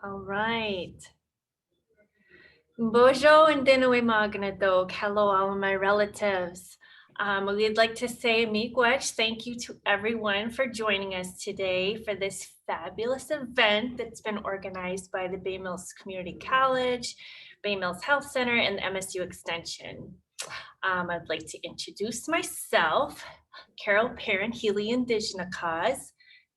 All right. Bojo and Dinaway Magnato, hello, all of my relatives. We'd like to say miigwech, thank you to everyone for joining us today for this fabulous event that's been organized by the Bay Mills Community College, Bay Mills Health Center, and the MSU Extension. I'd like to introduce myself, Carol Perrin, Healy Indigenous Cause.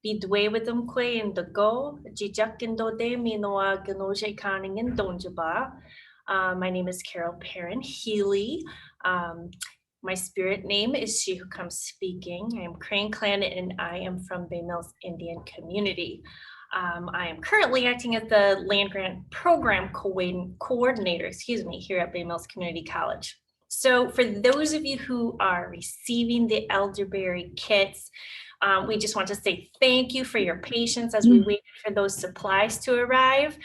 Bidwe with them kwe in the go, Jijakindo de Minoa Ganoje Conning in Donjaba. My name is Carol Perrin Healy. My spirit name is She Who Comes Speaking. I am Crane Clan and I am from Bay Mills Indian community. I am currently acting as the land grant program coordinator, here at Bay Mills Community College. So for those of you who are receiving the Elderberry kits, we just want to say thank you for your patience as we wait for those supplies to arrive.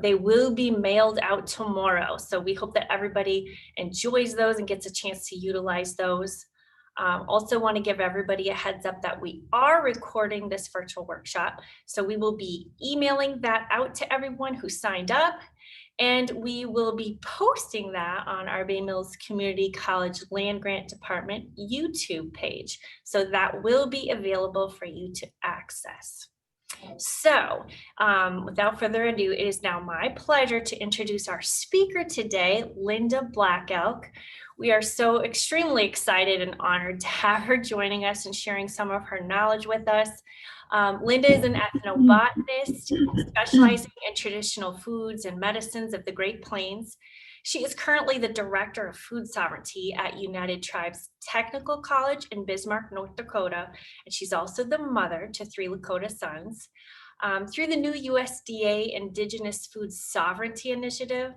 They will be mailed out tomorrow. So we hope that everybody enjoys those and gets a chance to utilize those. Also want to give everybody a heads up that we are recording this virtual workshop. So we will be emailing that out to everyone who signed up. And we will be posting that on our Bay Mills Community College Land Grant Department YouTube page. So that will be available for you to access. So without further ado, it is now my pleasure to introduce our speaker today, Linda Black Elk. We are so extremely excited and honored to have her joining us and sharing some of her knowledge with us. Linda is an ethnobotanist specializing in traditional foods and medicines of the Great Plains. She is currently the Director of Food Sovereignty at United Tribes Technical College in Bismarck, North Dakota, and she's also the mother to 3 Lakota sons. Through the new USDA Indigenous Food Sovereignty Initiative,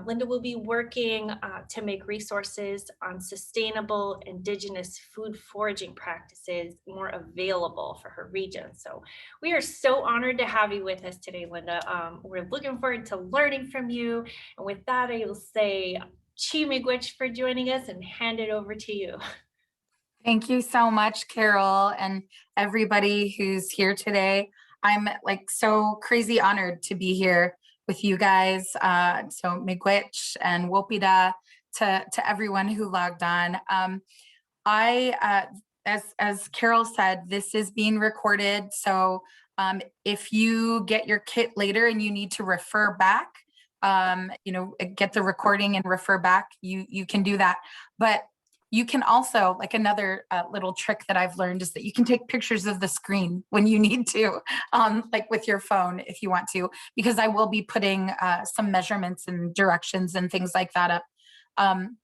Linda will be working to make resources on sustainable Indigenous food foraging practices more available for her region. So we are so honored to have you with us today, Linda. We're looking forward to learning from you. And with that, I will say chi miigwech for joining us and hand it over to you. Thank you so much, Carol, and everybody who's here today. I'm like so crazy honored to be here with you guys. So miigwech and wopida to everyone who logged on. As Carol said, this is being recorded. So if you get your kit later and you need to refer back, get the recording and refer back, you can do that. But you can also, like another little trick that I've learned is that you can take pictures of the screen when you need to, like with your phone if you want to, because I will be putting some measurements and directions and things like that up.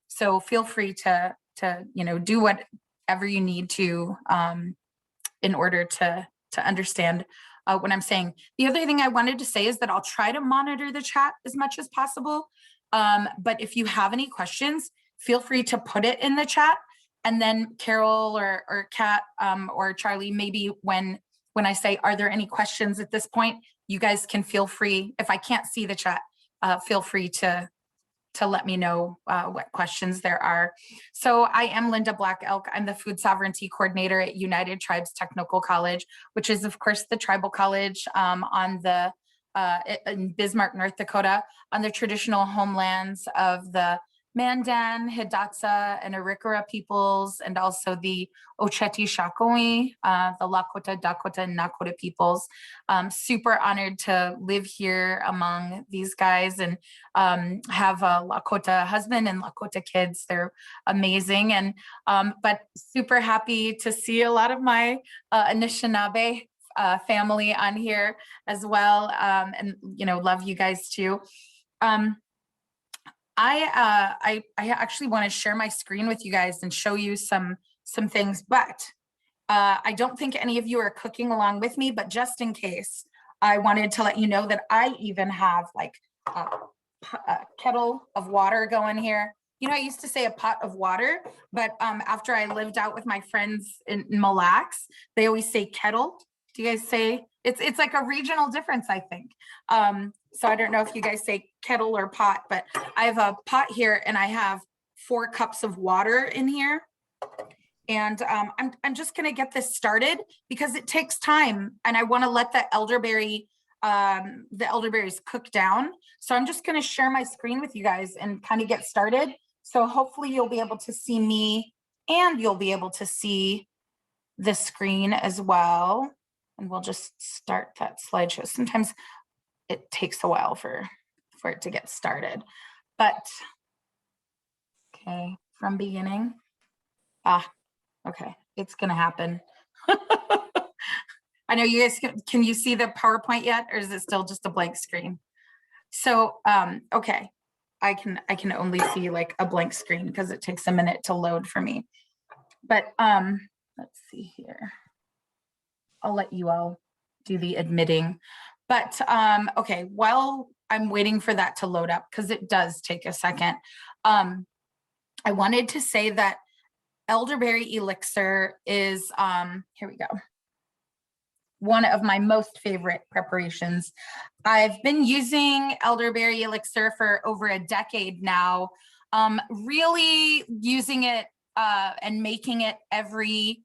So feel free to do whatever you need to in order to understand what I'm saying. The other thing I wanted to say is that I'll try to monitor the chat as much as possible. But if you have any questions, feel free to put it in the chat, and then Carol or Kat or Charlie, maybe when I say, are there any questions at this point, you guys can feel free, if I can't see the chat, feel free to let me know what questions there are. So I am Linda Black Elk. I'm the Food Sovereignty Coordinator at United Tribes Technical College, which is of course the tribal college in Bismarck, North Dakota, on the traditional homelands of the Mandan, Hidatsa, and Arikara peoples, and also the Oceti-Sakowin, the Lakota, Dakota, and Nakota peoples. Super honored to live here among these guys and have a Lakota husband and Lakota kids. They're amazing, and but super happy to see a lot of my Anishinaabe family on here as well, and love you guys too. I actually want to share my screen with you guys and show you some things, but I don't think any of you are cooking along with me, but just in case, I wanted to let you know that I even have like a kettle of water going here. I used to say a pot of water, but after I lived out with my friends in Mille Lacs, they always say kettle. Do you guys say, it's like a regional difference, I think. So I don't know if you guys say kettle or pot, but I have a pot here and I have 4 cups of water in here. And I'm just gonna get this started because it takes time and I wanna let the elderberries cook down. So I'm just gonna share my screen with you guys and kind of get started. So hopefully you'll be able to see me and you'll be able to see the screen as well. And we'll just start that slideshow. Sometimes it takes a while for it to get started, but okay, from beginning. Okay, it's gonna happen. I know you guys can you see the PowerPoint yet, or is it still just a blank screen? So, okay, I can only see like a blank screen because it takes a minute to load for me. But let's see here. I'll let you all do the admitting. But okay, while I'm waiting for that to load up, because it does take a second, I wanted to say that elderberry elixir is, here we go, one of my most favorite preparations. I've been using elderberry elixir for over a decade now, really using it and making it every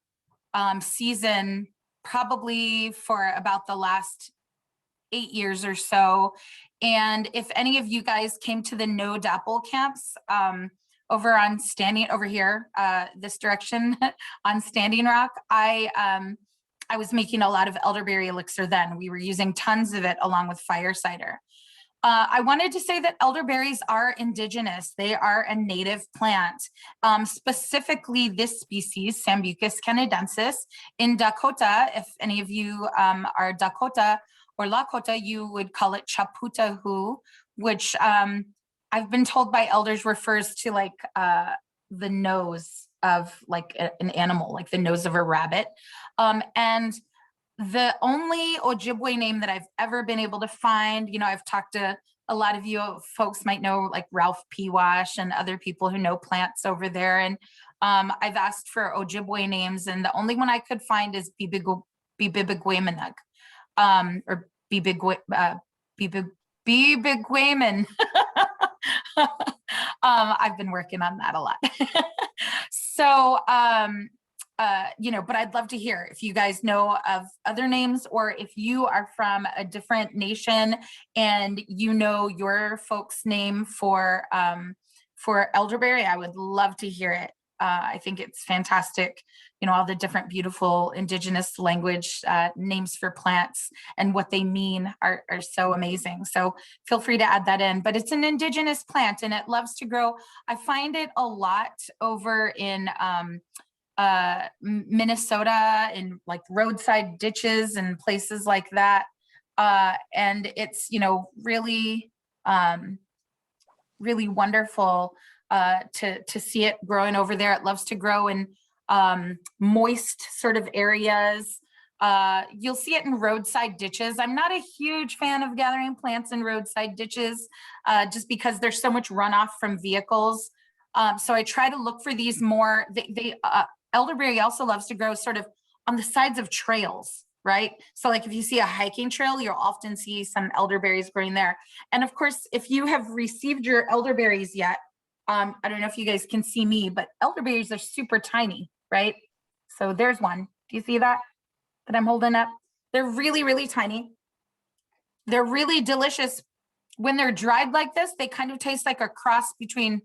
season, probably for about the last 8 years or so. And if any of you guys came to the No Dapple camps, over here, this direction on Standing Rock, I was making a lot of elderberry elixir then. We were using tons of it along with fire cider. I wanted to say that elderberries are indigenous. They are a native plant, specifically this species, Sambucus canadensis. In Dakota, if any of you are Dakota or Lakota, you would call it chaputahu, which I've been told by elders refers to like the nose of like an animal, like the nose of a rabbit. And the only Ojibwe name that I've ever been able to find, you know, I've talked to a lot of you folks might know like Ralph Pewash and other people who know plants over there. And I've asked for Ojibwe names, and the only one I could find is Bibigwemanug, or Bibigweman. I've been working on that a lot. So, you know, but I'd love to hear if you guys know of other names, or if you are from a different nation and you know your folks' name for elderberry. I would love to hear it. I think it's fantastic, you know, all the different beautiful indigenous language names for plants and what they mean are so amazing. So feel free to add that in, but it's an indigenous plant and it loves to grow. I find it a lot over in Minnesota, in like roadside ditches and places like that. And it's, you know, really, really wonderful to see it growing over there. It loves to grow in moist sort of areas. You'll see it in roadside ditches. I'm not a huge fan of gathering plants in roadside ditches just because there's so much runoff from vehicles. So I try to look for these more, elderberry also loves to grow sort of on the sides of trails, right? So like if you see a hiking trail, you'll often see some elderberries growing there. And of course, if you have received your elderberries yet, I don't know if you guys can see me, but elderberries are super tiny, right? So there's one. Do you see that I'm holding up? They're really, really tiny. They're really delicious. When they're dried like this, they kind of taste like a cross between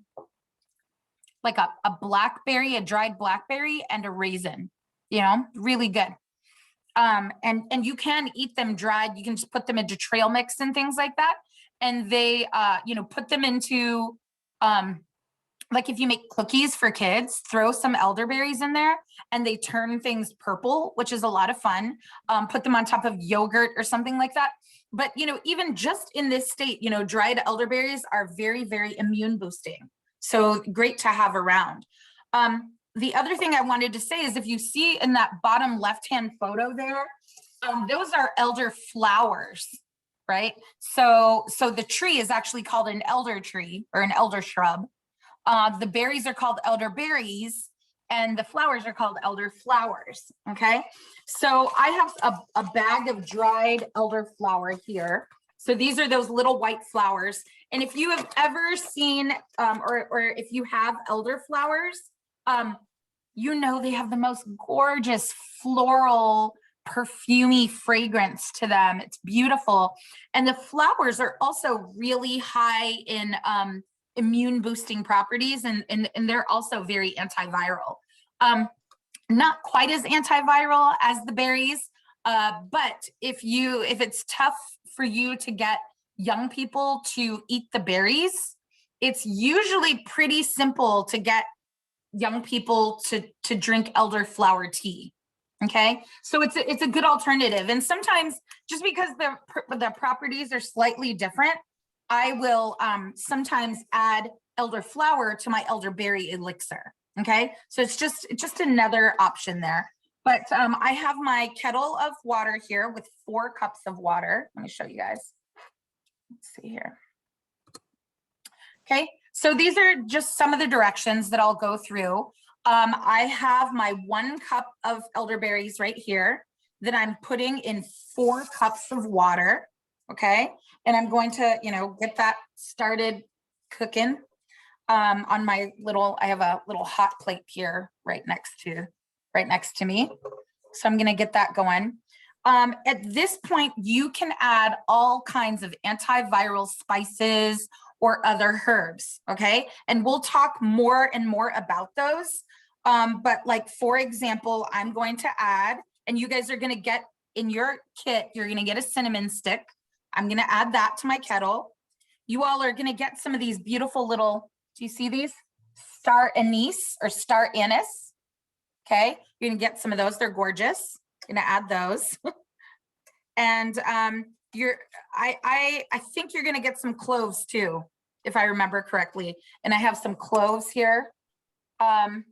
like a blackberry, a dried blackberry, and a raisin, you know, really good. And you can eat them dried. You can just put them into trail mix and things like that. And they, you know, put them into, like if you make cookies for kids, throw some elderberries in there and they turn things purple, which is a lot of fun. Put them on top of yogurt or something like that. But, you know, even just in this state, you know, dried elderberries are very, very immune boosting. So great to have around. The other thing I wanted to say is if you see in that bottom left-hand photo there, those are elder flowers, right? So the tree is actually called an elder tree or an elder shrub. The berries are called elderberries and the flowers are called elder flowers, okay? So I have a bag of dried elderflower here. So these are those little white flowers. And if you have ever seen, or if you have elderflowers, you know they have the most gorgeous floral, perfumey fragrance to them. It's beautiful. And the flowers are also really high in immune boosting properties, and they're also very antiviral. Not quite as antiviral as the berries, but if it's tough for you to get young people to eat the berries, it's usually pretty simple to get young people to drink elderflower tea. Okay, so it's a good alternative. And sometimes, just because the properties are slightly different, I will sometimes add elderflower to my elderberry elixir. Okay, so it's just another option there. But I have my kettle of water here with 4 cups of water. Let me show you guys. Let's see here. Okay, so these are just some of the directions that I'll go through. I have my 1 cup of elderberries right here that I'm putting in 4 cups of water. Okay, and I'm going to, get that started cooking on my I have a little hot plate here right next to me. So I'm going to get that going. At this point, you can add all kinds of antiviral spices or other herbs, okay? And we'll talk more and more about those. But like, for example, I'm going to add, and you guys are going to get in your kit, you're going to get a cinnamon stick. I'm going to add that to my kettle. You all are going to get some of these beautiful little, do you see these? Star anise or star anise. Okay, you're going to get some of those. They're gorgeous. Going to add those. And I think you're going to get some cloves too, if I remember correctly. And I have some cloves here. And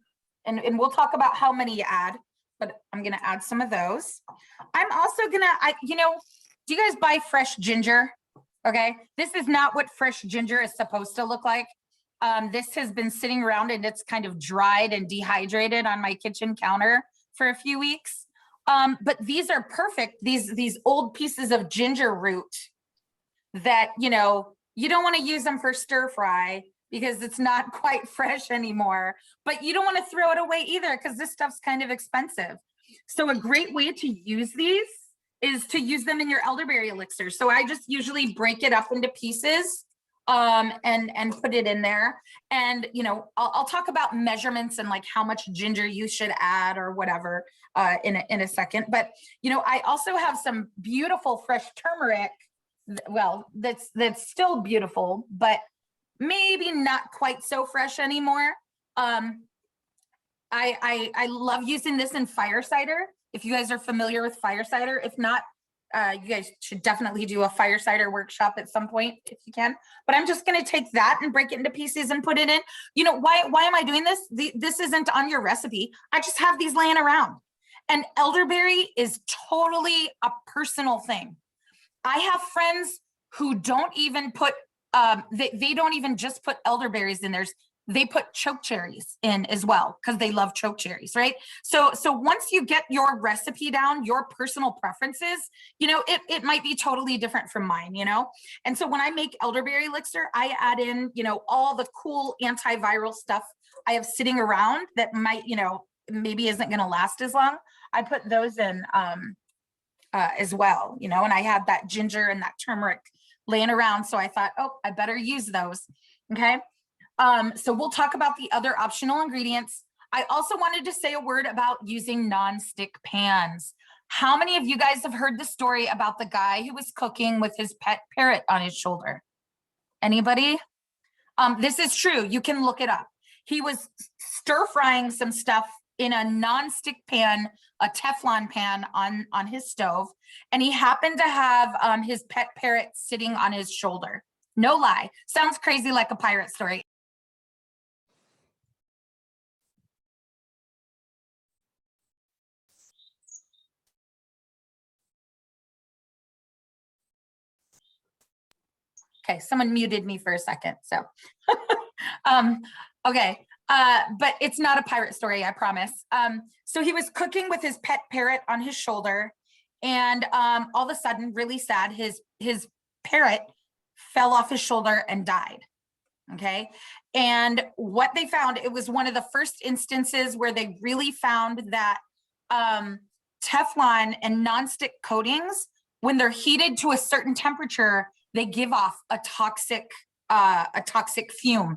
we'll talk about how many you add, but I'm going to add some of those. I'm also going to, do you guys buy fresh ginger? Okay, this is not what fresh ginger is supposed to look like. This has been sitting around and it's kind of dried and dehydrated on my kitchen counter for a few weeks. But these are perfect. These old pieces of ginger root that, you don't want to use them for stir fry because it's not quite fresh anymore, but you don't want to throw it away either because this stuff's kind of expensive. So a great way to use these is to use them in your elderberry elixir. So I just usually break it up into pieces and put it in there. And, I'll talk about measurements and like how much ginger you should add or whatever in a second. But, I also have some beautiful fresh turmeric. Well, that's still beautiful, but maybe not quite so fresh anymore. I love using this in fire cider. If you guys are familiar with fire cider, if not, you guys should definitely do a fire cider workshop at some point if you can. But I'm just going to take that and break it into pieces and put it in. Why am I doing this? This isn't on your recipe. I just have these laying around. And elderberry is totally a personal thing. I have friends who don't even put, they don't even just put elderberries in theirs. They put choke cherries in as well because they love choke cherries, right? So once you get your recipe down, your personal preferences, it might be totally different from mine, And so when I make elderberry elixir, I add in, all the cool antiviral stuff I have sitting around that might, maybe isn't going to last as long. I put those in as well, and I had that ginger and that turmeric laying around. So I thought, oh, I better use those. Okay. So we'll talk about the other optional ingredients. I also wanted to say a word about using nonstick pans. How many of you guys have heard the story about the guy who was cooking with his pet parrot on his shoulder? Anybody? This is true. You can look it up. He was stir frying some stuff in a nonstick pan, a Teflon pan on his stove, and he happened to have his pet parrot sitting on his shoulder. No lie. Sounds crazy like a pirate story. Okay, someone muted me for a second, so. Okay, but it's not a pirate story, I promise. So he was cooking with his pet parrot on his shoulder, and all of a sudden, really sad, his parrot fell off his shoulder and died. Okay. And what they found, it was one of the first instances where they really found that Teflon and nonstick coatings, when they're heated to a certain temperature, they give off a toxic fume,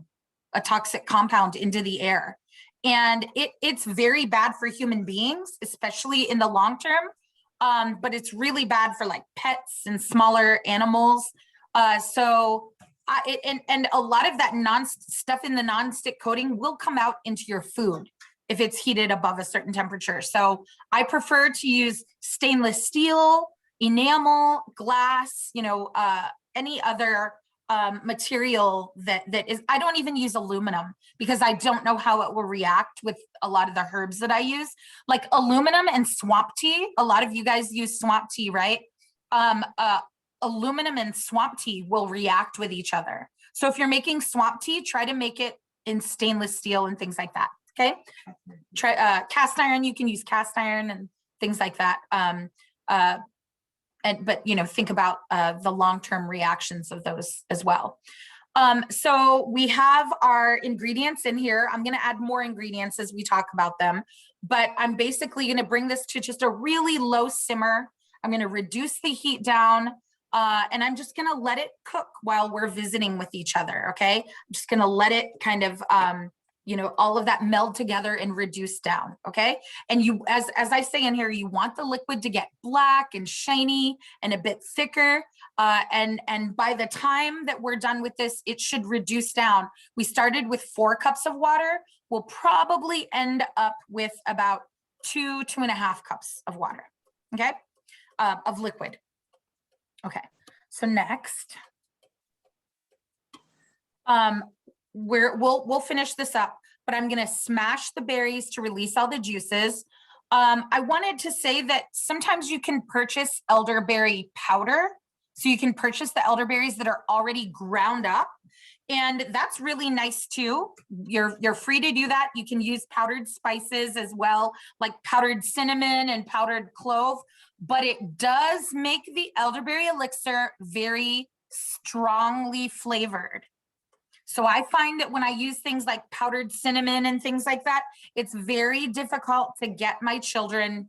a toxic compound into the air. And it's very bad for human beings, especially in the long term. But it's really bad for like pets and smaller animals. And a lot of that stuff in the nonstick coating will come out into your food if it's heated above a certain temperature. So I prefer to use stainless steel, enamel, glass, any other material that is. I don't even use aluminum because I don't know how it will react with a lot of the herbs that I use, like aluminum and swamp tea. A lot of you guys use swamp tea, right? Aluminum and swamp tea will react with each other. So if you're making swamp tea, try to make it in stainless steel and things like that. Okay. Try cast iron. You can use cast iron and things like that. But think about the long-term reactions of those as well. So we have our ingredients in here. I'm going to add more ingredients as we talk about them, but I'm basically going to bring this to just a really low simmer. I'm going to reduce the heat down. And I'm just gonna let it cook while we're visiting with each other, okay? I'm just gonna let it kind of, all of that meld together and reduce down, okay? And you, as I say in here, you want the liquid to get black and shiny and a bit thicker. And by the time that we're done with this, it should reduce down. We started with 4 cups of water. We'll probably end up with about 2.5 cups of water, okay? Of liquid. Okay, so next, we'll finish this up, but I'm gonna smash the berries to release all the juices. I wanted to say that sometimes you can purchase elderberry powder. So you can purchase the elderberries that are already ground up, and that's really nice too. You're free to do that. You can use powdered spices as well, like powdered cinnamon and powdered clove. But it does make the elderberry elixir very strongly flavored. So I find that when I use things like powdered cinnamon and things like that, it's very difficult to get my children,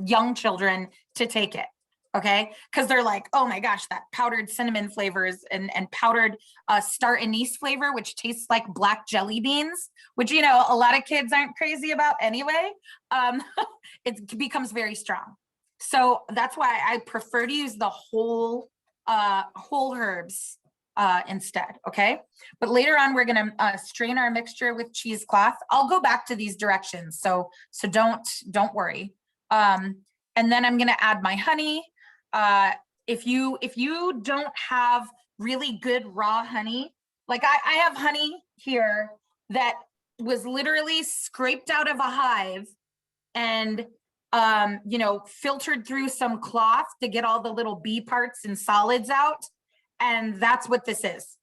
young children, to take it. Okay, because they're like, oh my gosh, that powdered cinnamon flavors and powdered star anise flavor, which tastes like black jelly beans, which a lot of kids aren't crazy about anyway. It becomes very strong. So that's why I prefer to use the whole herbs instead, okay? But later on, we're gonna strain our mixture with cheesecloth. I'll go back to these directions, so don't worry. And then I'm gonna add my honey. If you don't have really good raw honey, like I have honey here that was literally scraped out of a hive and filtered through some cloth to get all the little bee parts and solids out. And that's what this is.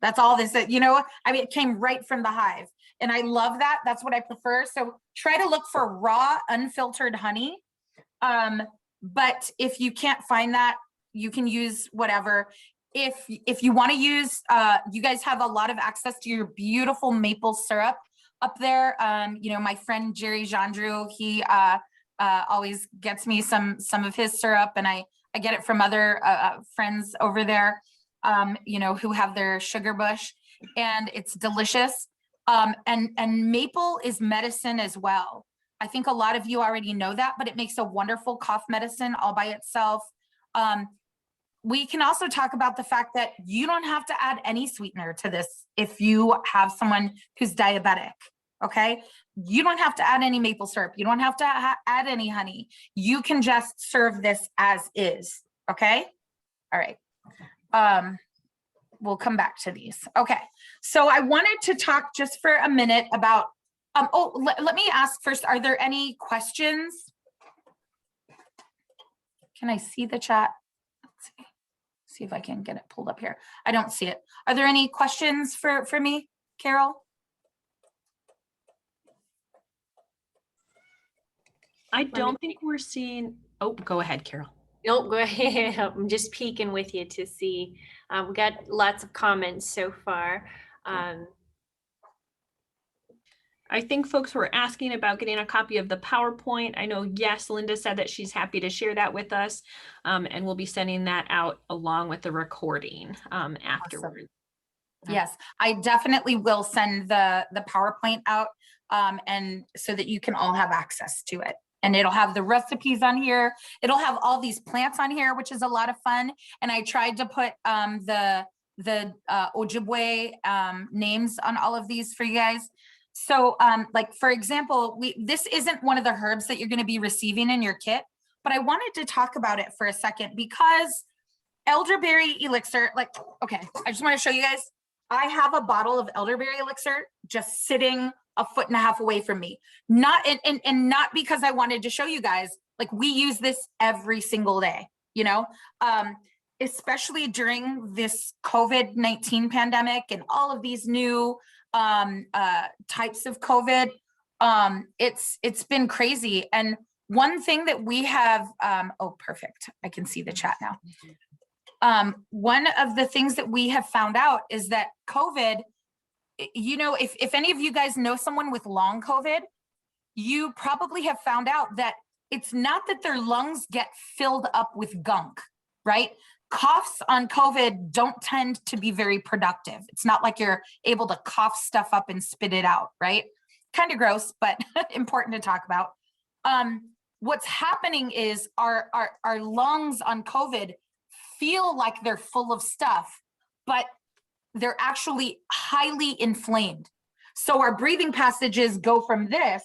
That's all this is, it came right from the hive. And I love that. That's what I prefer. So try to look for raw, unfiltered honey. But if you can't find that, you can use whatever. If you want to use, you guys have a lot of access to your beautiful maple syrup up there. My friend Jerry Jandreau, he always gets me some of his syrup, and I get it from other friends over there, who have their sugar bush, and it's delicious. And maple is medicine as well. I think a lot of you already know that, but it makes a wonderful cough medicine all by itself. We can also talk about the fact that you don't have to add any sweetener to this if you have someone who's diabetic. Okay, you don't have to add any maple syrup. You don't have to add any honey. You can just serve this as is. Okay, all right. We'll come back to these. Okay, so I wanted to talk just for a minute about, let me ask first, are there any questions? Can I see the chat? Let's see if I can get it pulled up here. I don't see it. Are there any questions for me, Carol? I don't think we're seeing, oh, go ahead, Carol. Nope, go ahead. I'm just peeking with you to see. We got lots of comments so far. I think folks were asking about getting a copy of the PowerPoint. I know, yes, Linda said that she's happy to share that with us, and we'll be sending that out along with the recording afterwards. Yes, I definitely will send the PowerPoint out, and so that you can all have access to it. And it'll have the recipes on here. It'll have all these plants on here, which is a lot of fun. And I tried to put the Ojibwe names on all of these for you guys. So like, for example, this isn't one of the herbs that you're going to be receiving in your kit, but I wanted to talk about it for a second because elderberry elixir, like, okay, I just want to show you guys. I have a bottle of elderberry elixir just sitting a foot and a half away from me. Not and not because I wanted to show you guys, like, we use this every single day, you know, especially during this COVID-19 pandemic and all of these new types of COVID. It's been crazy. And one thing that we have, oh, perfect. I can see the chat now. One of the things that we have found out is that COVID, you know, if any of you guys know someone with long COVID, you probably have found out that it's not that their lungs get filled up with gunk, right? Coughs on COVID don't tend to be very productive. It's not like you're able to cough stuff up and spit it out, right? Kind of gross, but important to talk about. What's happening is our lungs on COVID feel like they're full of stuff, but they're actually highly inflamed. So our breathing passages go from this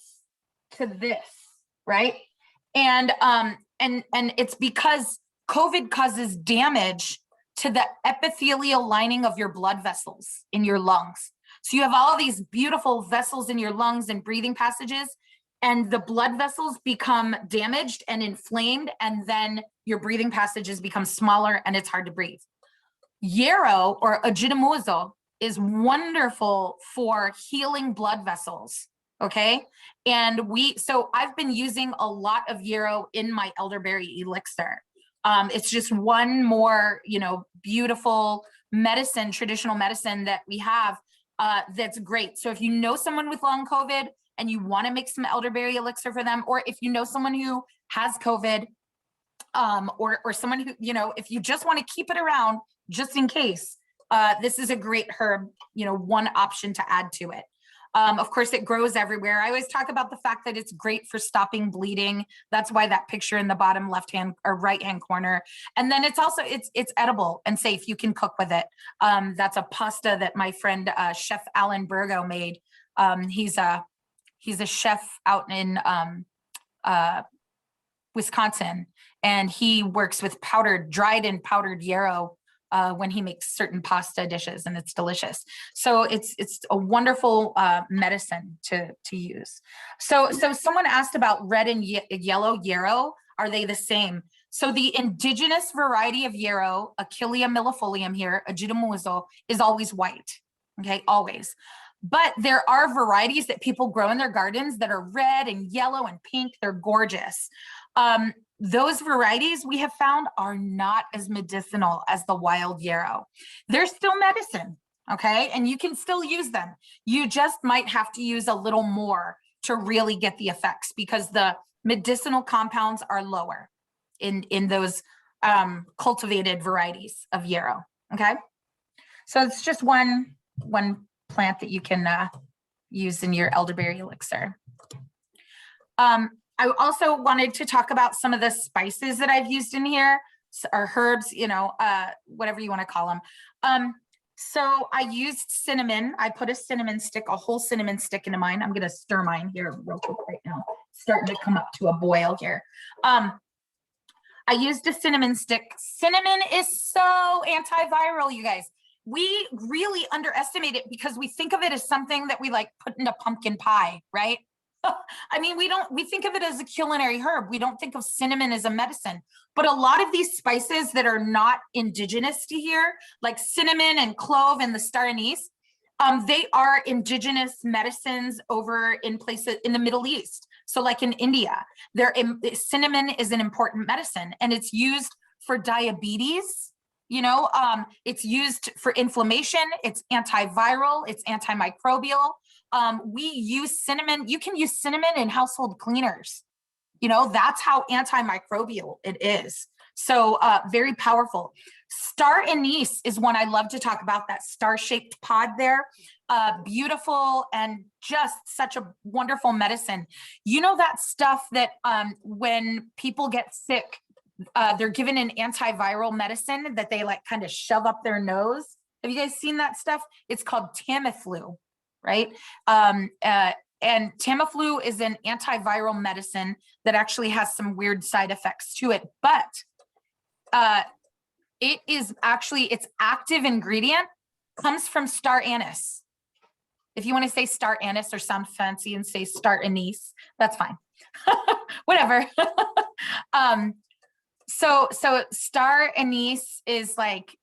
to this, right? And it's because COVID causes damage to the epithelial lining of your blood vessels in your lungs. So you have all these beautiful vessels in your lungs and breathing passages, and the blood vessels become damaged and inflamed, and then your breathing passages become smaller and it's hard to breathe. Yarrow or Ajitamuzo is wonderful for healing blood vessels, okay? And so I've been using a lot of yarrow in my elderberry elixir. It's just one more, you know, beautiful medicine, traditional medicine that we have that's great. So if you know someone with long COVID and you want to make some elderberry elixir for them, or if you know someone who has COVID, or someone who, you know, if you just want to keep it around just in case, this is a great herb, you know, one option to add to it. Of course, it grows everywhere. I always talk about the fact that it's great for stopping bleeding. That's why that picture in the bottom left-hand or right-hand corner. And then it's also, it's edible and safe. You can cook with it. That's a pasta that my friend, Chef Alan Burgo made. He's a chef out in Wisconsin, and he works with dried and powdered yarrow when he makes certain pasta dishes, and it's delicious. So it's a wonderful medicine to use. So someone asked about red and yellow yarrow. Are they the same? So the indigenous variety of yarrow, Achillea millefolium here, Ajitamuzo, is always white, okay, always. But there are varieties that people grow in their gardens that are red and yellow and pink. They're gorgeous. Those varieties we have found are not as medicinal as the wild yarrow. They're still medicine, okay? And you can still use them. You just might have to use a little more to really get the effects, because the medicinal compounds are lower in those cultivated varieties of yarrow, okay? So it's just one plant that you can use in your elderberry elixir. I also wanted to talk about some of the spices that I've used in here, or herbs, you know, whatever you want to call them. So I used cinnamon. I put a whole cinnamon stick into mine. I'm going to stir mine here real quick right now. It's starting to come up to a boil here. I used a cinnamon stick. Cinnamon is so antiviral, you guys. We really underestimate it because we think of it as something that we like put into pumpkin pie, right? I mean, we think of it as a culinary herb. We don't think of cinnamon as a medicine, but a lot of these spices that are not indigenous to here, like cinnamon and clove and the star anise, they are indigenous medicines over in places in the Middle East. So like in India, cinnamon is an important medicine, and it's used for diabetes It's used for inflammation, it's antiviral, it's antimicrobial. We use cinnamon. You can use cinnamon in household cleaners. That's how antimicrobial it is. So very powerful. Star anise is one I love to talk about, that star-shaped pod there. Beautiful and just such a wonderful medicine. That stuff that when people get sick, they're given an antiviral medicine that they like kind of shove up their nose. Have you guys seen that stuff? It's called Tamiflu, right? And Tamiflu is an antiviral medicine that actually has some weird side effects to it, but it is actually, its active ingredient comes from star anise. If you want to say star anise or sound fancy and say star anise, that's fine. Whatever. So star anise is like,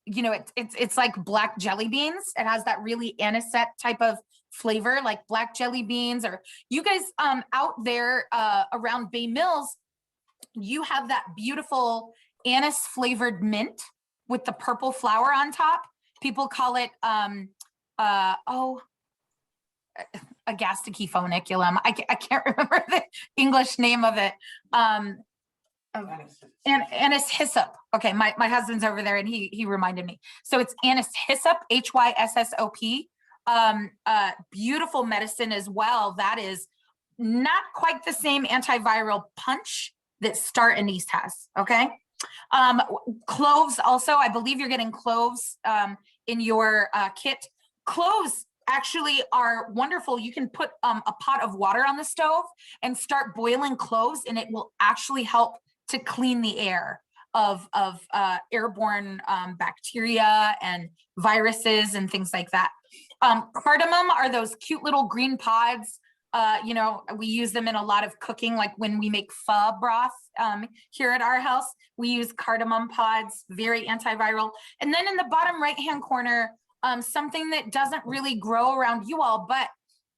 it's like black jelly beans. It has that really anisette type of flavor, like black jelly beans. Or you guys out there around Bay Mills, you have that beautiful anise flavored mint with the purple flower on top. People call it agastache funiculum. I can't remember the English name of it. Anise hyssop. Okay, my husband's over there and he reminded me. So it's anise hyssop, HYSSOP. Beautiful medicine as well. That is not quite the same antiviral punch that star anise has. Okay. Cloves also, I believe you're getting cloves in your kit. Cloves actually are wonderful. You can put a pot of water on the stove and start boiling cloves, and it will actually help to clean the air of airborne bacteria and viruses and things like that. Cardamom are those cute little green pods. We use them in a lot of cooking, like when we make pho broth here at our house, we use cardamom pods, very antiviral. And then in the bottom right-hand corner, something that doesn't really grow around you all, but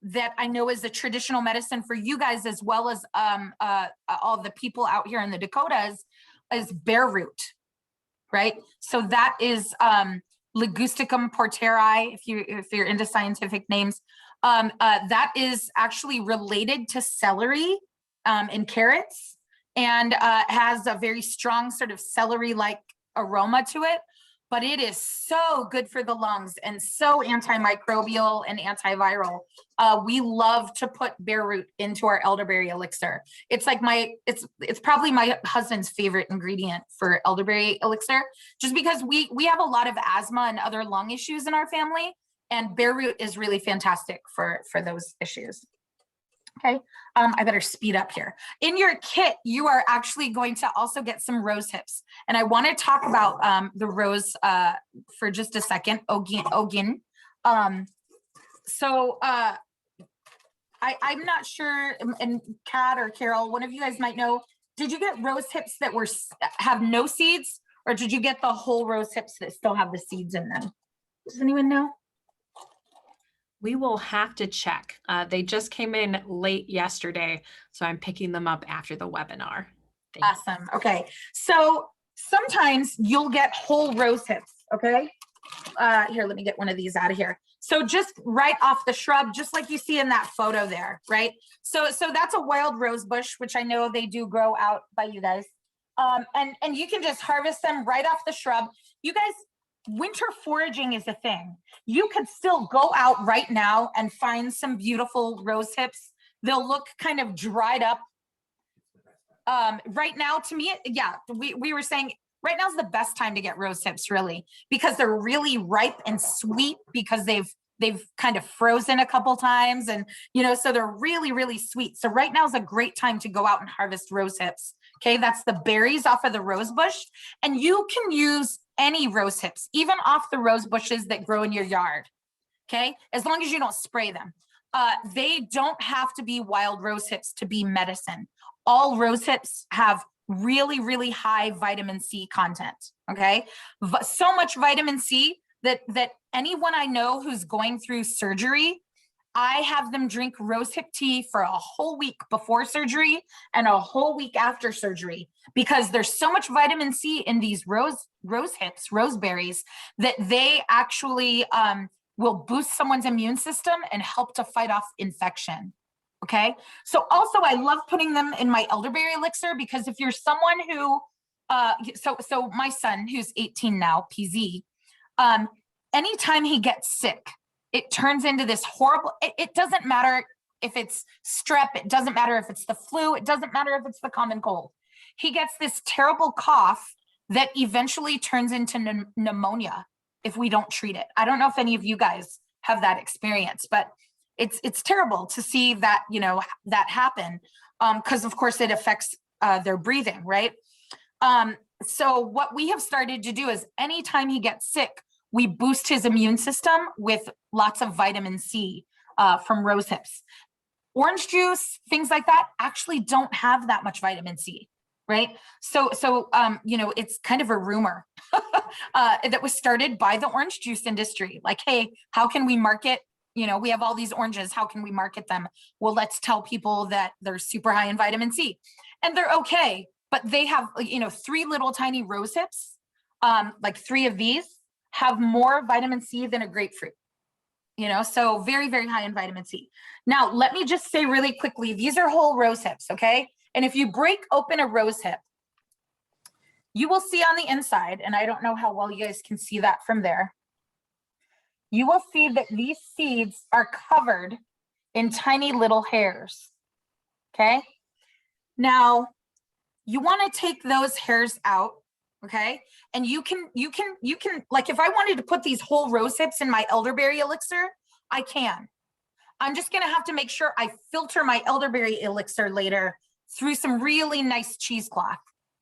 that I know is a traditional medicine for you guys, as well as all the people out here in the Dakotas, is bear root, right? So that is Ligusticum porteri, if you're into scientific names. That is actually related to celery and carrots, and has a very strong sort of celery-like aroma to it, but it is so good for the lungs and so antimicrobial and antiviral. We love to put bear root into our elderberry elixir. It's like it's probably my husband's favorite ingredient for elderberry elixir, just because we have a lot of asthma and other lung issues in our family, and bear root is really fantastic for those issues. Okay, I better speed up here. In your kit, you are actually going to also get some rose hips. And I want to talk about the rose for just a second, Ogin. I'm not sure, and Kat or Carol, one of you guys might know, did you get rose hips that have no seeds, or did you get the whole rose hips that still have the seeds in them? Does anyone know? We will have to check. They just came in late yesterday, so I'm picking them up after the webinar. Awesome. Okay. So sometimes you'll get whole rose hips. Okay. Here, let me get one of these out of here. So just right off the shrub, just like you see in that photo there, right? So that's a wild rose bush, which I know they do grow out by you guys. And you can just harvest them right off the shrub. You guys, winter foraging is a thing. You could still go out right now and find some beautiful rose hips. They'll look kind of dried up. Right now, to me, yeah, we were saying right now is the best time to get rose hips, really, because they're really ripe and sweet, because they've kind of frozen a couple times, and so they're really, really sweet. So right now is a great time to go out and harvest rose hips. Okay, that's the berries off of the rose bush, and you can use any rose hips, even off the rose bushes that grow in your yard. Okay, as long as you don't spray them. They don't have to be wild rose hips to be medicine. All rose hips have really, really high vitamin C content. Okay, so much vitamin C that anyone I know who's going through surgery I have them drink rosehip tea for a whole week before surgery and a whole week after surgery, because there's so much vitamin C in these roseberries, that they actually will boost someone's immune system and help to fight off infection. Okay. So also I love putting them in my elderberry elixir, because if you're someone who, so my son who's 18 now, PZ, anytime he gets sick, it turns into this horrible, it doesn't matter if it's strep, it doesn't matter if it's the flu, it doesn't matter if it's the common cold. He gets this terrible cough that eventually turns into pneumonia if we don't treat it. I don't know if any of you guys have that experience, but it's terrible to see that, you know, that happen, because of course it affects their breathing, right? So what we have started to do is anytime he gets sick, we boost his immune system with lots of vitamin C from rose hips. Orange juice, things like that actually don't have that much vitamin C, right? So you know, it's kind of a rumor that was started by the orange juice industry. Like, hey, how can we market? You know, we have all these oranges, how can we market them? Well, let's tell people that they're super high in vitamin C. And they're okay, but they have, you know, 3 little tiny rose hips, like 3 of these have more vitamin C than a grapefruit, you know, so very, very high in vitamin C. Now, let me just say really quickly, these are whole rose hips, okay? And if you break open a rose hip, you will see on the inside, and I don't know how well you guys can see that from there, you will see that these seeds are covered in tiny little hairs, okay? Now, you want to take those hairs out, okay? And you can, like, if I wanted to put these whole rose hips in my elderberry elixir, I can. I'm just gonna have to make sure I filter my elderberry elixir later through some really nice cheesecloth,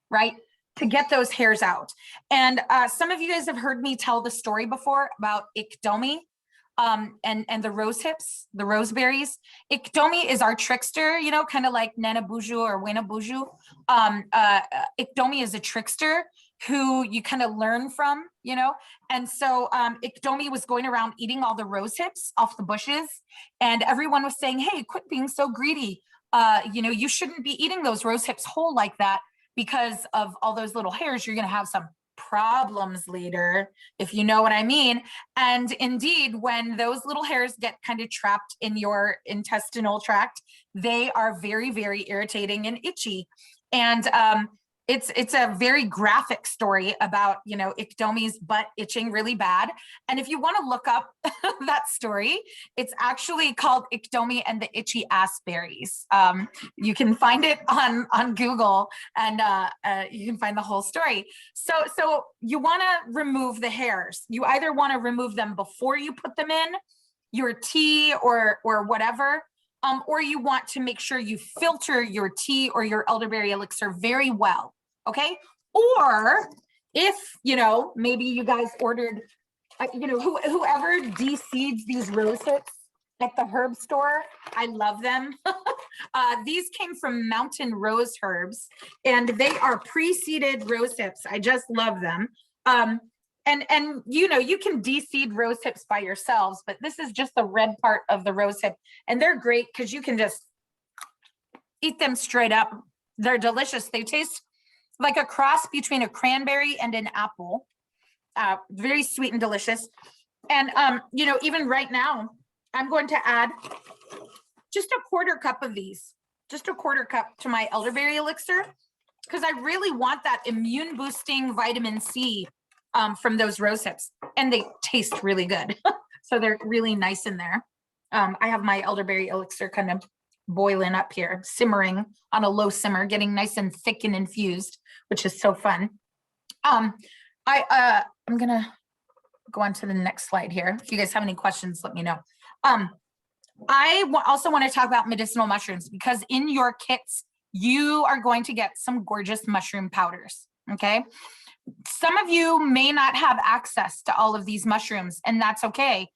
right? To get those hairs out. And some of you guys have heard me tell the story before about Ikdomi and the rose hips, the roseberries. Ikdomi is our trickster, you know, kind of like Nana Buju or Wena Buju. Ikdomi is a trickster who you kind of learn from, you know? And so Ikdomi was going around eating all the rose hips off the bushes, and everyone was saying, hey, quit being so greedy. You know, you shouldn't be eating those rose hips whole like that, because of all those little hairs, you're going to have some problems later, if you know what I mean. And indeed, when those little hairs get kind of trapped in your intestinal tract, they are very, very irritating and itchy. And it's a very graphic story about, you know, Ikdomi's butt itching really bad. And if you want to look up that story, it's actually called Ikdomi and the Itchy Ass Berries. You can find it on Google, and you can find the whole story. So you want to remove the hairs. You either want to remove them before you put them in your tea or whatever, or you want to make sure you filter your tea or your elderberry elixir very well. Okay. Or if, you know, maybe you guys ordered, you know, whoever de-seeds these rose hips at the herb store, I love them. These came from Mountain Rose Herbs, and they are pre-seeded rose hips. I just love them. And you know, you can de-seed rose hips by yourselves, but this is just the red part of the rose hip, and they're great because you can just eat them straight up. They're delicious. They taste like a cross between a cranberry and an apple. Very sweet and delicious. And you know, even right now, I'm going to add just a 1/4 cup of these, just a 1/4 cup to my elderberry elixir, because I really want that immune boosting vitamin C from those rose hips, and they taste really good. So they're really nice in there. I have my elderberry elixir kind of boiling up here, simmering on a low simmer, getting nice and thick and infused, which is so fun. I'm gonna go on to the next slide here. If you guys have any questions, let me know. I also want to talk about medicinal mushrooms, because in your kits, you are going to get some gorgeous mushroom powders, okay? Some of you may not have access to all of these mushrooms, and that's okay.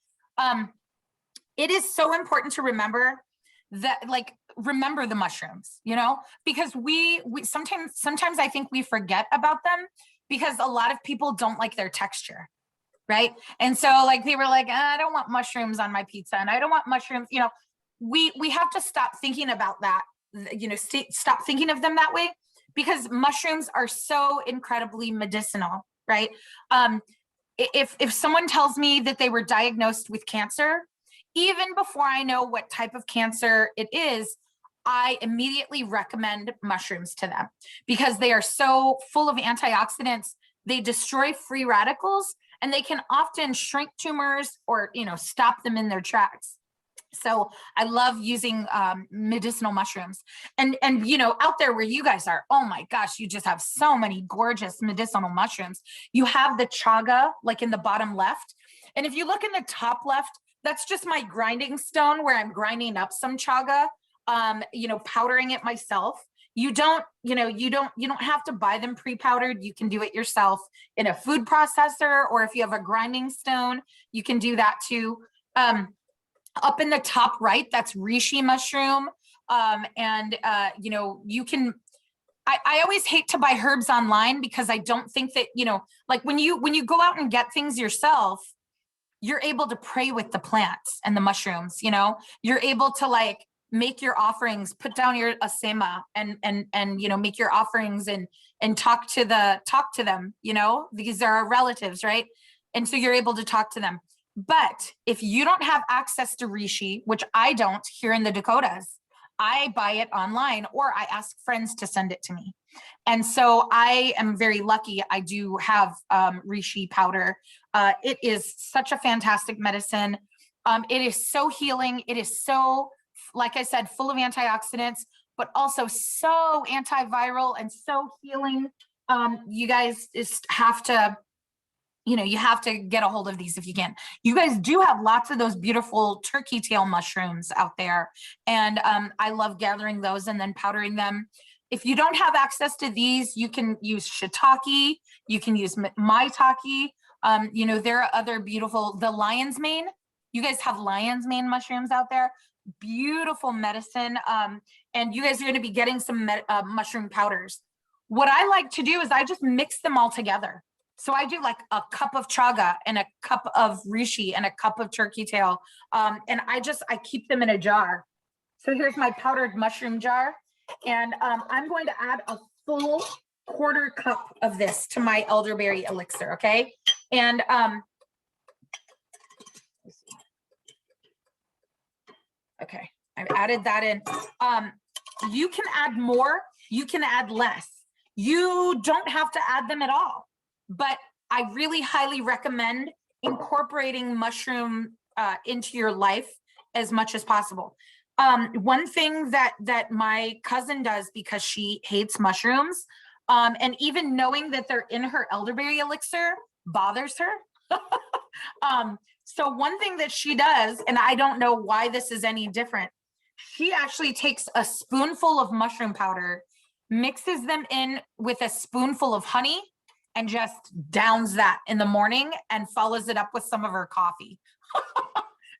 It is so important to remember that, like, remember the mushrooms, you know, because we sometimes I think we forget about them because a lot of people don't like their texture, right? And so like they were like, I don't want mushrooms on my pizza, and I don't want mushrooms, you know. We have to stop thinking about that, you know, stop thinking of them that way, because mushrooms are so incredibly medicinal, right? If someone tells me that they were diagnosed with cancer, even before I know what type of cancer it is, I immediately recommend mushrooms to them because they are so full of antioxidants. They destroy free radicals, and they can often shrink tumors or, you know, stop them in their tracks. So I love using medicinal mushrooms. And you know, out there where you guys are, oh my gosh, you just have so many gorgeous medicinal mushrooms. You have the chaga, like in the bottom left. And if you look in the top left, that's just my grinding stone where I'm grinding up some chaga, you know, powdering it myself. You don't have to buy them pre-powdered. You can do it yourself in a food processor, or if you have a grinding stone, you can do that too. Up in the top right, that's reishi mushroom. You know, you can, I always hate to buy herbs online because I don't think that, you know, like when you go out and get things yourself, you're able to pray with the plants and the mushrooms, you know, you're able to like make your offerings, put down your asema and, you know, make your offerings and talk to them, you know, these are our relatives, right? And so you're able to talk to them. But if you don't have access to reishi, which I don't here in the Dakotas, I buy it online or I ask friends to send it to me. And so I am very lucky. I do have reishi powder. It is such a fantastic medicine. It is so healing. It is so, like I said, full of antioxidants, but also so antiviral and so healing. You guys just have to, you know, you have to get a hold of these if you can. You guys do have lots of those beautiful turkey tail mushrooms out there. And I love gathering those and then powdering them. If you don't have access to these, you can use shiitake, you can use maitake. You know, there are other beautiful, the lion's mane. You guys have lion's mane mushrooms out there. Beautiful medicine. And you guys are going to be getting some mushroom powders. What I like to do is I just mix them all together. So I do like a cup of chaga and a cup of reishi and a cup of turkey tail. And I keep them in a jar. So here's my powdered mushroom jar. And I'm going to add a full quarter cup of this to my elderberry elixir, okay? And okay, I've added that in. You can add more, you can add less. You don't have to add them at all. But I really highly recommend incorporating mushroom into your life as much as possible. One thing that my cousin does, because she hates mushrooms, and even knowing that they're in her elderberry elixir bothers her. So one thing that she does, and I don't know why this is any different, she actually takes a spoonful of mushroom powder, mixes them in with a spoonful of honey, and just downs that in the morning and follows it up with some of her coffee.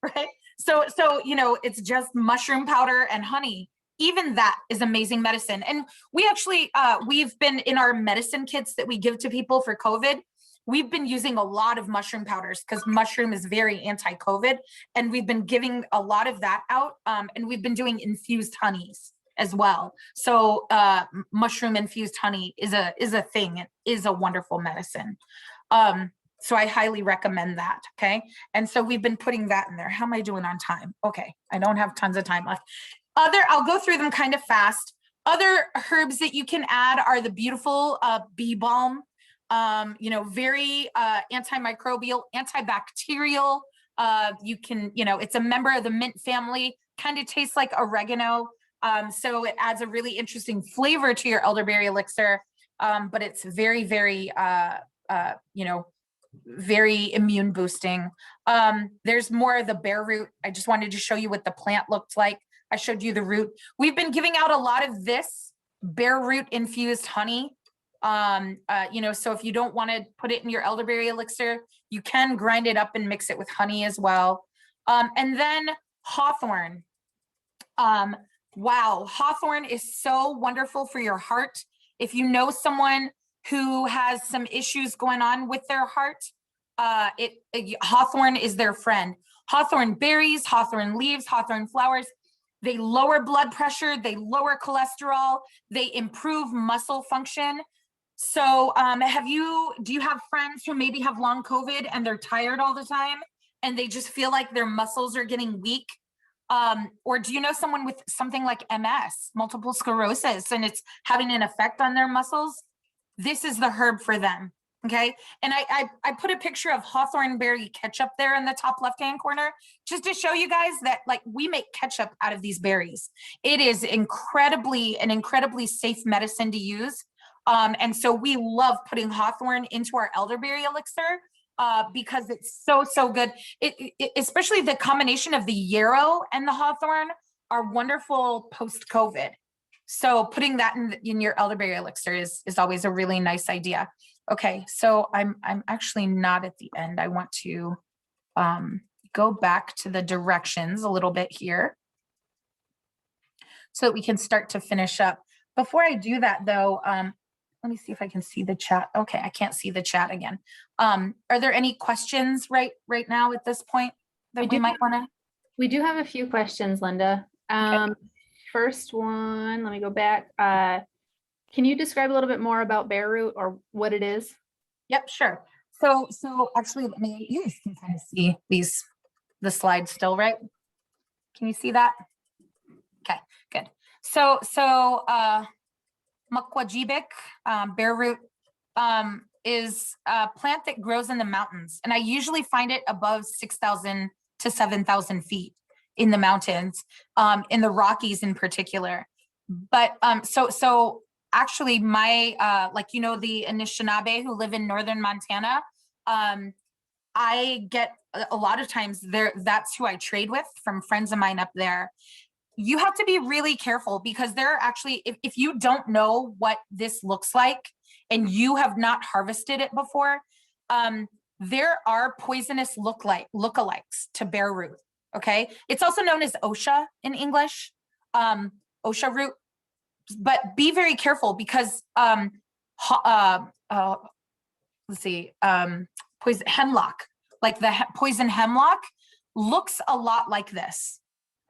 Right? So, you know, it's just mushroom powder and honey. Even that is amazing medicine. And we actually, we've been in our medicine kits that we give to people for COVID. We've been using a lot of mushroom powders because mushroom is very anti-COVID. And we've been giving a lot of that out. And we've been doing infused honeys as well. So mushroom infused honey is a thing. It is a wonderful medicine. So I highly recommend that. Okay. And so we've been putting that in there. How am I doing on time? Okay. I don't have tons of time left. I'll go through them kind of fast. Other herbs that you can add are the beautiful bee balm. You know, very antimicrobial, antibacterial. You can, you know, it's a member of the mint family, kind of tastes like oregano. So it adds a really interesting flavor to your elderberry elixir, but it's very, very, you know, very immune boosting. There's more of the bare root. I just wanted to show you what the plant looked like. I showed you the root. We've been giving out a lot of this bare root infused honey. You know, so if you don't want to put it in your elderberry elixir, you can grind it up and mix it with honey as well. And then hawthorn. Wow, hawthorn is so wonderful for your heart. If you know someone who has some issues going on with their heart, hawthorn is their friend. Hawthorn berries, hawthorn leaves, hawthorn flowers, they lower blood pressure, they lower cholesterol, they improve muscle function. So do you have friends who maybe have long COVID and they're tired all the time and they just feel like their muscles are getting weak? Or do you know someone with something like MS, multiple sclerosis, and it's having an effect on their muscles? This is the herb for them. Okay. And I put a picture of hawthorn berry ketchup there in the top left-hand corner, just to show you guys that like we make ketchup out of these berries. It is an incredibly safe medicine to use. And so we love putting hawthorn into our elderberry elixir because it's so good. Especially the combination of the yarrow and the hawthorn are wonderful post-COVID. So putting that in your elderberry elixir is always a really nice idea. Okay, so I'm actually not at the end. I want to go back to the directions a little bit here so that we can start to finish up. Before I do that though, let me see if I can see the chat. Okay, I can't see the chat again. Are there any questions right now at this point that we might want to? We do have a few questions, Linda. Okay. First one, let me go back. Can you describe a little bit more about bare root or what it is? Yep, sure. So actually, you guys can kind of see the slides still, right? Can you see that? Okay, good. So Makwajibik, bare root, is a plant that grows in the mountains. And I usually find it above 6,000 to 7,000 feet in the mountains, in the Rockies in particular. But so actually my, the Anishinaabe who live in northern Montana, I get a lot of times that's who I trade with, from friends of mine up there. You have to be really careful because there are actually, if you don't know what this looks like and you have not harvested it before, there are poisonous lookalikes to bare root. Okay, it's also known as OSHA in English, OSHA root. But be very careful because poison hemlock, like the poison hemlock, looks a lot like this.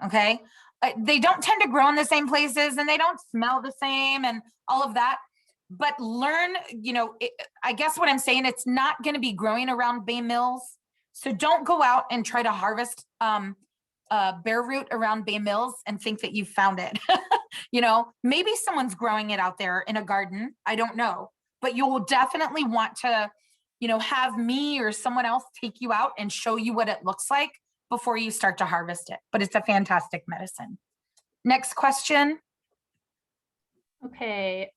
Okay, they don't tend to grow in the same places and they don't smell the same and all of that. But learn, I guess what I'm saying, it's not going to be growing around bay mills. So don't go out and try to harvest bare root around bay mills and think that you've found it. Maybe someone's growing it out there in a garden. I don't know, but you will definitely want to, have me or someone else take you out and show you what it looks like before you start to harvest it. But it's a fantastic medicine. Next question. Okay,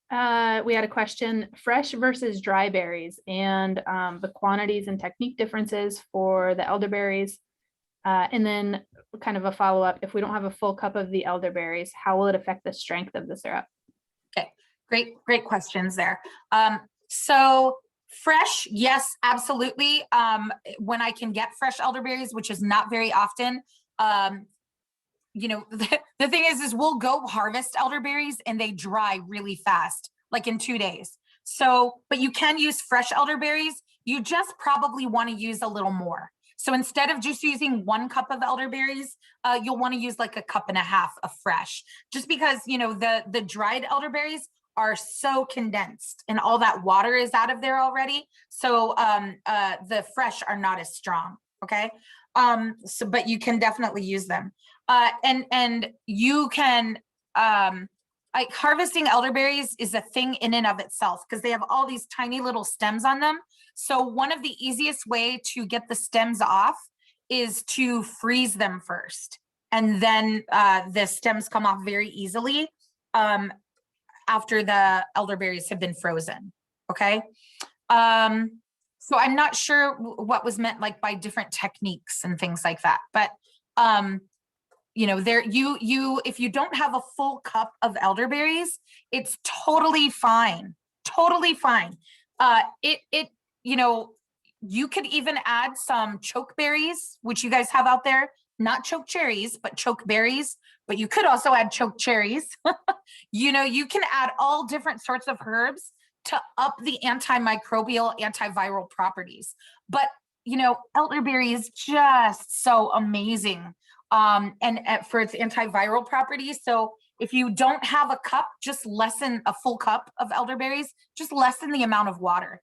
we had a question, fresh versus dry berries and the quantities and technique differences for the elderberries. And then kind of a follow-up, if we don't have a full cup of the elderberries, how will it affect the strength of the syrup? Okay, great questions there. So fresh, yes, absolutely. When I can get fresh elderberries, which is not very often, the thing is we'll go harvest elderberries and they dry really fast, like in 2 days. So, but you can use fresh elderberries. You just probably want to use a little more. So instead of just using 1 cup of elderberries, you'll want to use like 1.5 cups of fresh, just because, the dried elderberries are so condensed and all that water is out of there already. So the fresh are not as strong. Okay. But you can definitely use them. And you can, like harvesting elderberries is a thing in and of itself because they have all these tiny little stems on them. So one of the easiest way to get the stems off is to freeze them first. And then the stems come off very easily after the elderberries have been frozen. Okay. So I'm not sure what was meant like by different techniques and things like that, but if you don't have a full cup of elderberries, it's totally fine. Totally fine. You could even add some choke berries, which you guys have out there, not choke cherries, but choke berries, but you could also add choke cherries. You can add all different sorts of herbs to up the antimicrobial, antiviral properties. But elderberry is just so amazing. For its antiviral properties. So if you don't have a cup, just lessen a full cup of elderberries, just lessen the amount of water,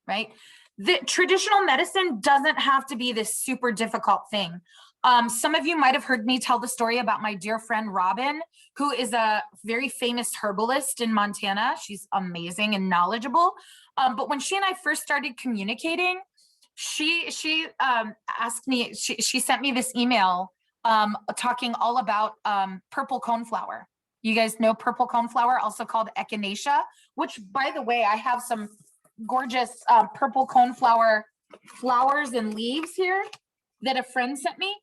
right? The traditional medicine doesn't have to be this super difficult thing. Some of you might have heard me tell the story about my dear friend Robin, who is a very famous herbalist in Montana. She's amazing and knowledgeable. But when she and I first started communicating, she asked me, she sent me this email talking all about purple coneflower. You guys know purple coneflower, also called echinacea, which, by the way, I have some gorgeous purple coneflower flowers and leaves here that a friend sent me.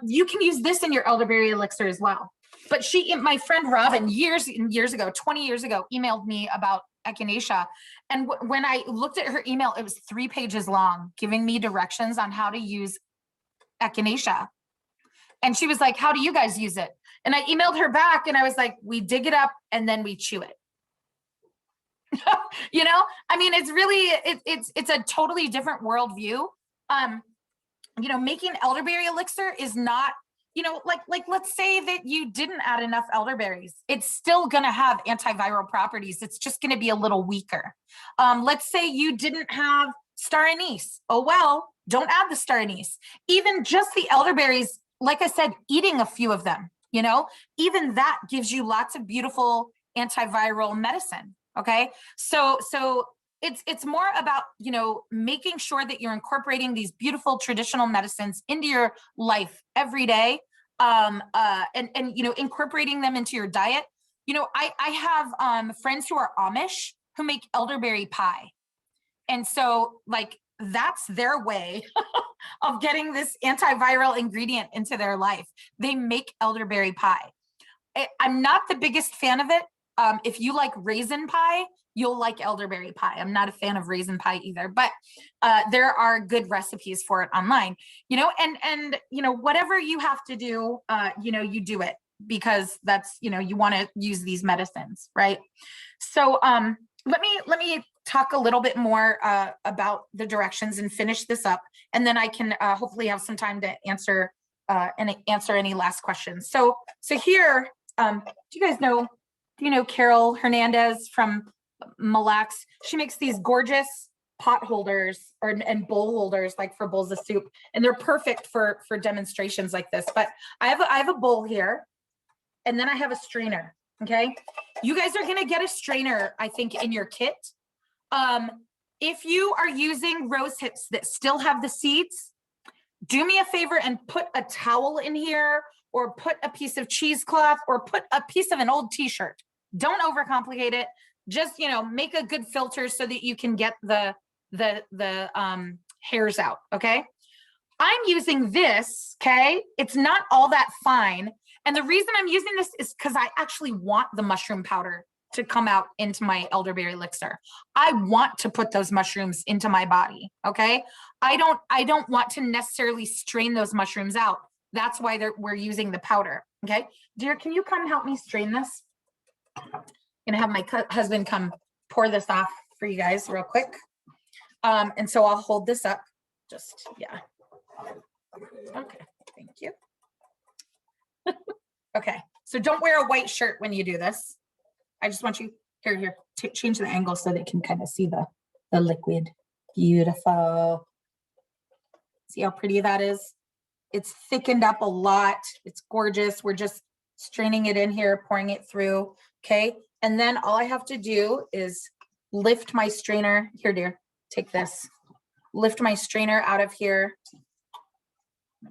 You can use this in your elderberry elixir as well. But my friend Robin, years and years ago, 20 years ago, emailed me about echinacea. And when I looked at her email, it was 3 pages long, giving me directions on how to use echinacea. And she was like, how do you guys use it? And I emailed her back and I was like, we dig it up and then we chew it. I mean, it's really, it's a totally different worldview. Making elderberry elixir is not, like let's say that you didn't add enough elderberries. It's still going to have antiviral properties. It's just going to be a little weaker. Let's say you didn't have star anise. Oh, well, don't add the star anise. Even just the elderberries, like I said, eating a few of them, even that gives you lots of beautiful antiviral medicine. Okay. So it's more about, making sure that you're incorporating these beautiful traditional medicines into your life every day. And incorporating them into your diet. I have friends who are Amish who make elderberry pie. And so that's their way of getting this antiviral ingredient into their life. They make elderberry pie. I'm not the biggest fan of it. If you like raisin pie, you'll like elderberry pie. I'm not a fan of raisin pie either, but there are good recipes for it online, and whatever you have to do, you do it because that's, you want to use these medicines, right? So let me talk a little bit more about the directions and finish this up. And then I can hopefully have some time to answer any last questions. So here, do you know Carol Hernandez from Mille Lacs? She makes these gorgeous pot holders and bowl holders, like for bowls of soup, and they're perfect for demonstrations like this. But I have a bowl here, and then I have a strainer. Okay, you guys are gonna get a strainer, I think, in your kit. If you are using rose hips that still have the seeds, do me a favor and put a towel in here, or put a piece of cheesecloth, or put a piece of an old t-shirt. Don't overcomplicate it. Just, make a good filter so that you can get the hairs out. Okay. I'm using this. Okay. It's not all that fine. And the reason I'm using this is because I actually want the mushroom powder to come out into my elderberry elixir. I want to put those mushrooms into my body. Okay. I don't want to necessarily strain those mushrooms out. That's why we're using the powder. Okay. Dear, can you come help me strain this? I'm gonna have my husband come pour this off for you guys real quick. And so I'll hold this up. Yeah. Okay, thank you. Okay, so don't wear a white shirt when you do this. I just want you, here, change the angle so they can kind of see the liquid. Beautiful. See how pretty that is? It's thickened up a lot. It's gorgeous. We're just straining it in here, pouring it through, okay? And then all I have to do is lift my strainer. Here, dear, take this. Lift my strainer out of here.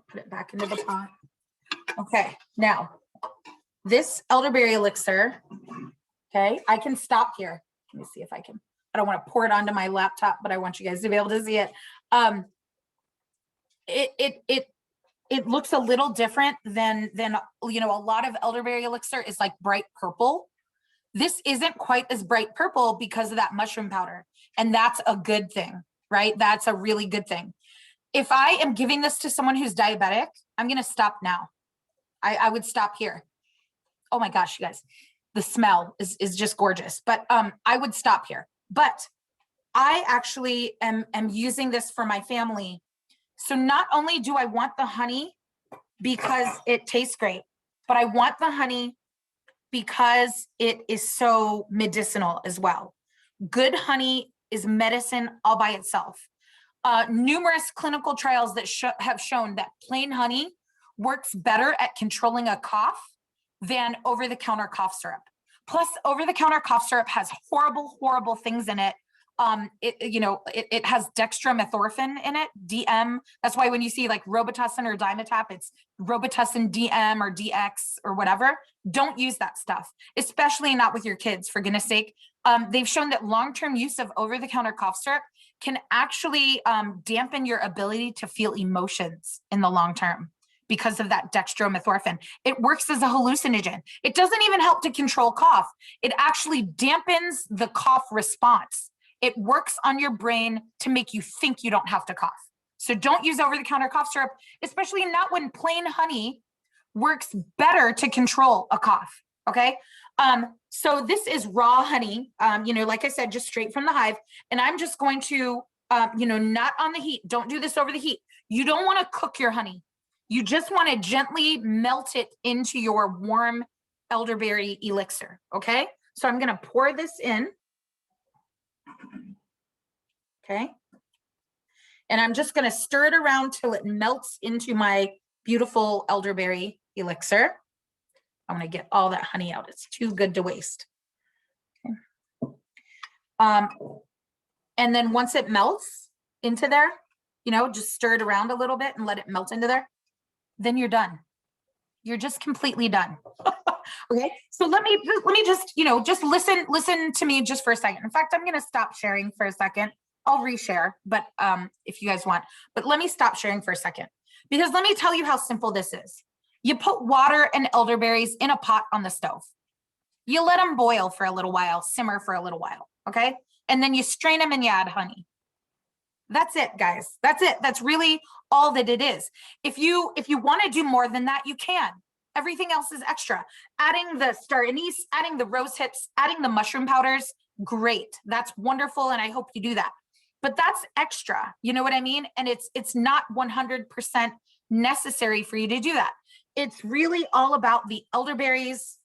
Put it back into the pot. Okay, now, this elderberry elixir, okay, I can stop here. Let me see if I can. I don't want to pour it onto my laptop, but I want you guys to be able to see it. It looks a little different than a lot of elderberry elixir is like bright purple. This isn't quite as bright purple because of that mushroom powder. And that's a good thing, right? That's a really good thing. If I am giving this to someone who's diabetic, I'm going to stop now. I would stop here. Oh my gosh, you guys, the smell is just gorgeous, but I would stop here. But I actually am using this for my family So not only do I want the honey because it tastes great, but I want the honey because it is so medicinal as well. Good honey is medicine all by itself. Numerous clinical trials that have shown that plain honey works better at controlling a cough than over-the-counter cough syrup. Plus, over-the-counter cough syrup has horrible, horrible things in it. It has dextromethorphan in it, DM. That's why when you see like Robitussin or Dimetap, it's Robitussin DM or DX or whatever. Don't use that stuff, especially not with your kids, for goodness sake. They've shown that long-term use of over-the-counter cough syrup can actually dampen your ability to feel emotions in the long term because of that dextromethorphan. It works as a hallucinogen. It doesn't even help to control cough. It actually dampens the cough response. It works on your brain to make you think you don't have to cough. So don't use over-the-counter cough syrup, especially not when plain honey works better to control a cough, okay? So this is raw honey, like I said, just straight from the hive. And I'm just going to, not on the heat. Don't do this over the heat. You don't want to cook your honey. You just want to gently melt it into your warm elderberry elixir, okay? So I'm going to pour this in. Okay. And I'm just going to stir it around till it melts into my beautiful elderberry elixir. I want to get all that honey out. It's too good to waste. Okay. And then once it melts into there, just stir it around a little bit and let it melt into there. Then you're done. You're just completely done. Okay. So let me just, just listen to me just for a second. In fact, I'm going to stop sharing for a second. I'll reshare, but if you guys want, but let me stop sharing for a second, because let me tell you how simple this is. You put water and elderberries in a pot on the stove. You let them boil for a little while, simmer for a little while. Okay. And then you strain them and you add honey. That's it, guys. That's it. That's really all that it is. If you want to do more than that, you can. Everything else is extra. Adding the star anise, adding the rose hips, adding the mushroom powders, great. That's wonderful. And I hope you do that. But that's extra. You know what I mean? And it's not 100% necessary for you to do that. It's really all about the elderberries,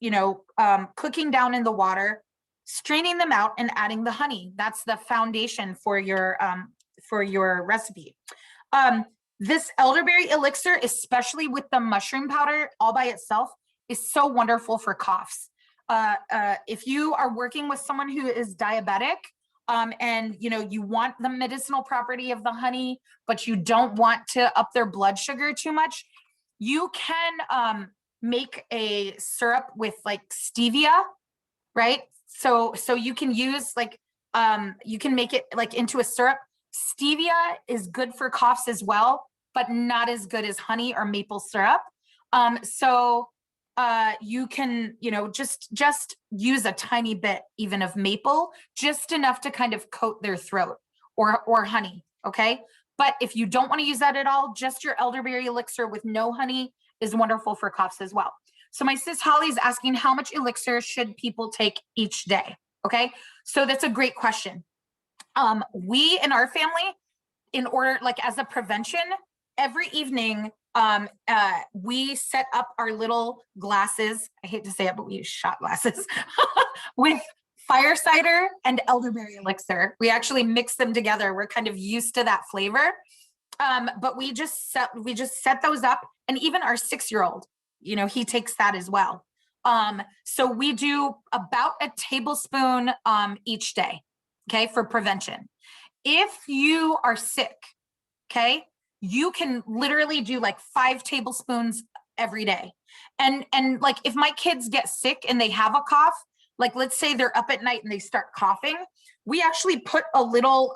cooking down in the water, straining them out and adding the honey. That's the foundation for your recipe. This elderberry elixir, especially with the mushroom powder all by itself, is so wonderful for coughs. If you are working with someone who is diabetic, and you want the medicinal property of the honey, but you don't want to up their blood sugar too much, you can make a syrup with like stevia, right? So you can use you can make it like into a syrup. Stevia is good for coughs as well, but not as good as honey or maple syrup. You can, just use a tiny bit even of maple, just enough to kind of coat their throat, or honey. Okay. But if you don't want to use that at all, just your elderberry elixir with no honey is wonderful for coughs as well. So my sis Holly is asking, how much elixir should people take each day? Okay. So that's a great question. We in our family, in order, as a prevention, every evening, we set up our little glasses. I hate to say it, but we use shot glasses with fire cider and elderberry elixir. We actually mix them together. We're kind of used to that flavor. But we just set those up, and even our 6-year-old, he takes that as well. So we do about a tablespoon each day, okay, for prevention. If you are sick, okay, you can literally do 5 tablespoons every day. And if my kids get sick and they have a cough, let's say they're up at night and they start coughing, we actually put a little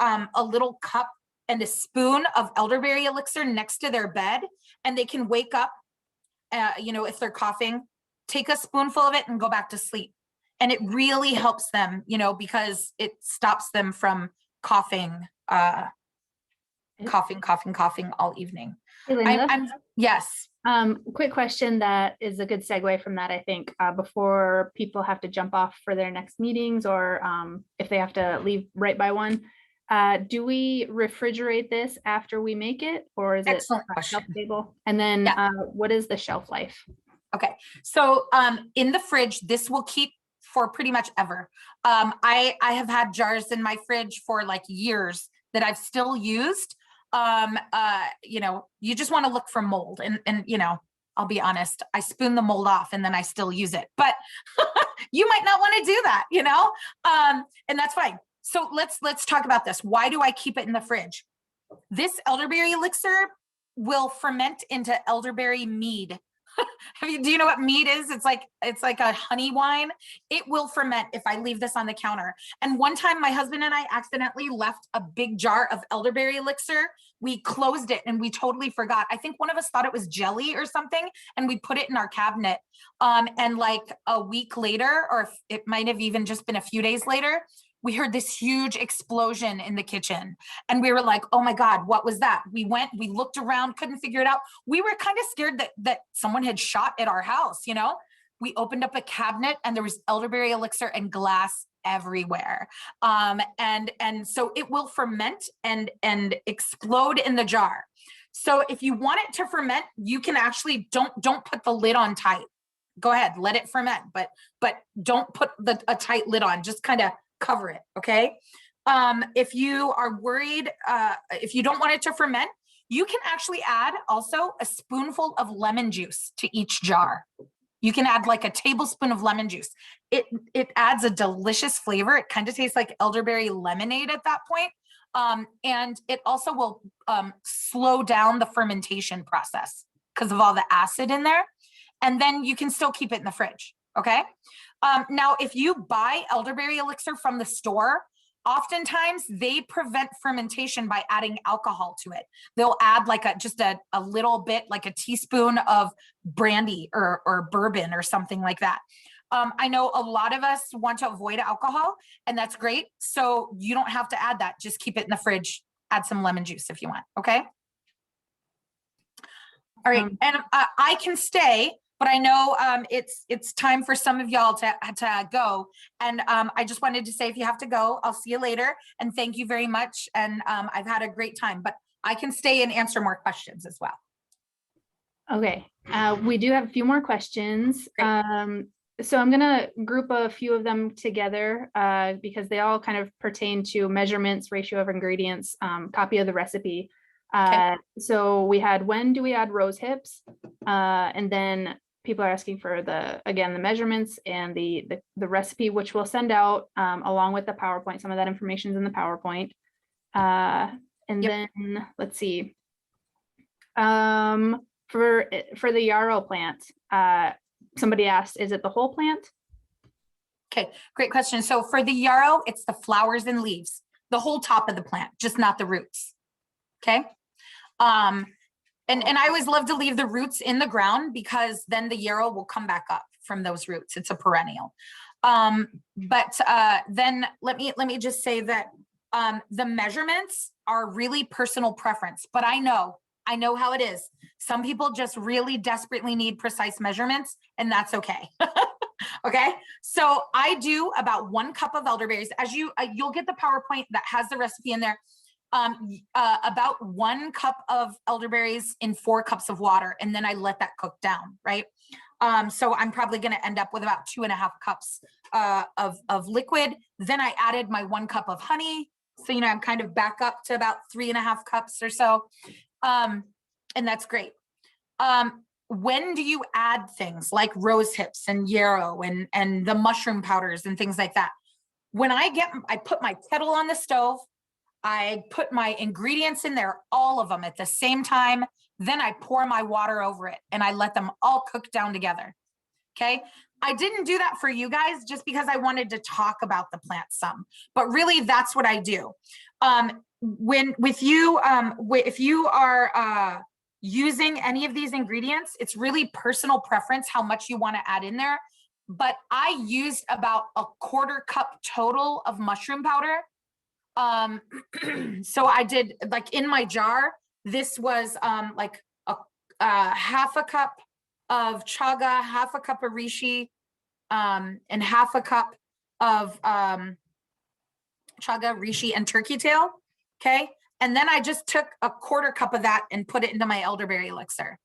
cup and a spoon of elderberry elixir next to their bed, and they can wake up, if they're coughing, take a spoonful of it and go back to sleep. And it really helps them, because it stops them from coughing all evening. Hey, Linda. Yes. Quick question that is a good segue from that, I think, before people have to jump off for their next meetings, or if they have to leave right by one. Do we refrigerate this after we make it, or is it Excellent shelf question. stable? And then Yeah. what is the shelf life? Okay, so in the fridge, this will keep for pretty much ever. I have had jars in my fridge for like years that I've still used. You know, you just want to look for mold, and you know, I'll be honest, I spoon the mold off and then I still use it, but you might not want to do that, you know, and that's fine. So let's talk about this. Why do I keep it in the fridge? This elderberry elixir will ferment into elderberry mead. Do you know what mead is? It's like a honey wine. It will ferment if I leave this on the counter. And one time my husband and I accidentally left a big jar of elderberry elixir. We closed it and we totally forgot. I think one of us thought it was jelly or something, and we put it in our cabinet. And like a week later, or it might have even just been a few days later, we heard this huge explosion in the kitchen. And we were like, oh my God, what was that? We looked around, couldn't figure it out. We were kind of scared that someone had shot at our house, you know? We opened up a cabinet and there was elderberry elixir and glass everywhere. And so it will ferment and explode in the jar. So if you want it to ferment, you can actually don't put the lid on tight. Go ahead, let it ferment, but don't put a tight lid on, just kind of cover it, okay? If you are worried, if you don't want it to ferment, you can actually add also a spoonful of lemon juice to each jar. You can add like a tablespoon of lemon juice. It adds a delicious flavor. It kind of tastes like elderberry lemonade at that point. And it also will slow down the fermentation process because of all the acid in there. And then you can still keep it in the fridge, okay? Now, if you buy elderberry elixir from the store, oftentimes they prevent fermentation by adding alcohol to it. They'll add like just a little bit, like a teaspoon of brandy or bourbon or something like that. I know a lot of us want to avoid alcohol, and that's great. So you don't have to add that. Just keep it in the fridge. Add some lemon juice if you want, okay? All right, and I can stay, but I know it's time for some of y'all to go. And I just wanted to say, if you have to go, I'll see you later. And thank you very much. And I've had a great time, but I can stay and answer more questions as well. Okay, we do have a few more questions. So I'm gonna group a few of them together because they all kind of pertain to measurements, ratio of ingredients, copy of the recipe. So we had, when do we add rose hips? And then people are asking for the measurements and the recipe, which we'll send out along with the PowerPoint. Some of that information is in the PowerPoint. Then let's see. For the yarrow plant, somebody asked, is it the whole plant? Okay, great question. So for the yarrow, it's the flowers and leaves, the whole top of the plant, just not the roots. Okay. And I always love to leave the roots in the ground because then the yarrow will come back up from those roots. It's a perennial. Then let me just say that the measurements are really personal preference, but I know how it is. Some people just really desperately need precise measurements, and that's okay. Okay, so I do about 1 cup of elderberries. As you'll get the PowerPoint that has the recipe in there. About 1 cup of elderberries in 4 cups of water, and then I let that cook down, right? So I'm probably going to end up with about 2.5 cups of liquid. Then I added my 1 cup of honey, so you know I'm kind of back up to about 3.5 cups or so, and that's great. When do you add things like rose hips and yarrow and the mushroom powders and things like that? When I put my kettle on the stove. I put my ingredients in there, all of them at the same time. Then I pour my water over it and I let them all cook down together. Okay. I didn't do that for you guys just because I wanted to talk about the plant some, but really that's what I do. If you are using any of these ingredients, it's really personal preference how much you want to add in there. But I used about a 1/4 cup total of mushroom powder. So I did, like in my jar, this was like a 1/2 cup of chaga, 1/2 cup of reishi, and 1/2 cup of chaga, reishi, and turkey tail. Okay. And then I just took a 1/4 cup of that and put it into my elderberry elixir.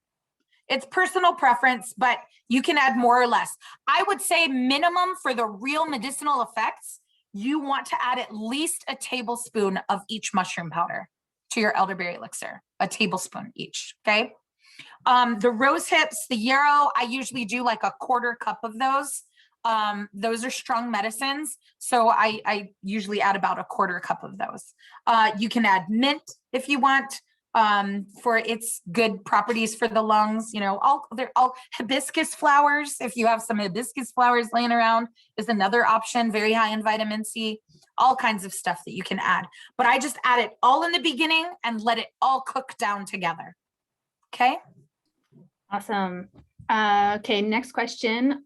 It's personal preference, but you can add more or less. I would say minimum for the real medicinal effects, you want to add at least a tablespoon of each mushroom powder to your elderberry elixir, a tablespoon each, okay? The rose hips, the yarrow, I usually do like a 1/4 cup of those. Those are strong medicines, so I usually add about a 1/4 cup of those. You can add mint if you want, for its good properties for the lungs. You know, they're all hibiscus flowers. If you have some hibiscus flowers laying around, is another option, very high in vitamin C. All kinds of stuff that you can add, but I just add it all in the beginning and let it all cook down together. Okay. Awesome. Okay, next question.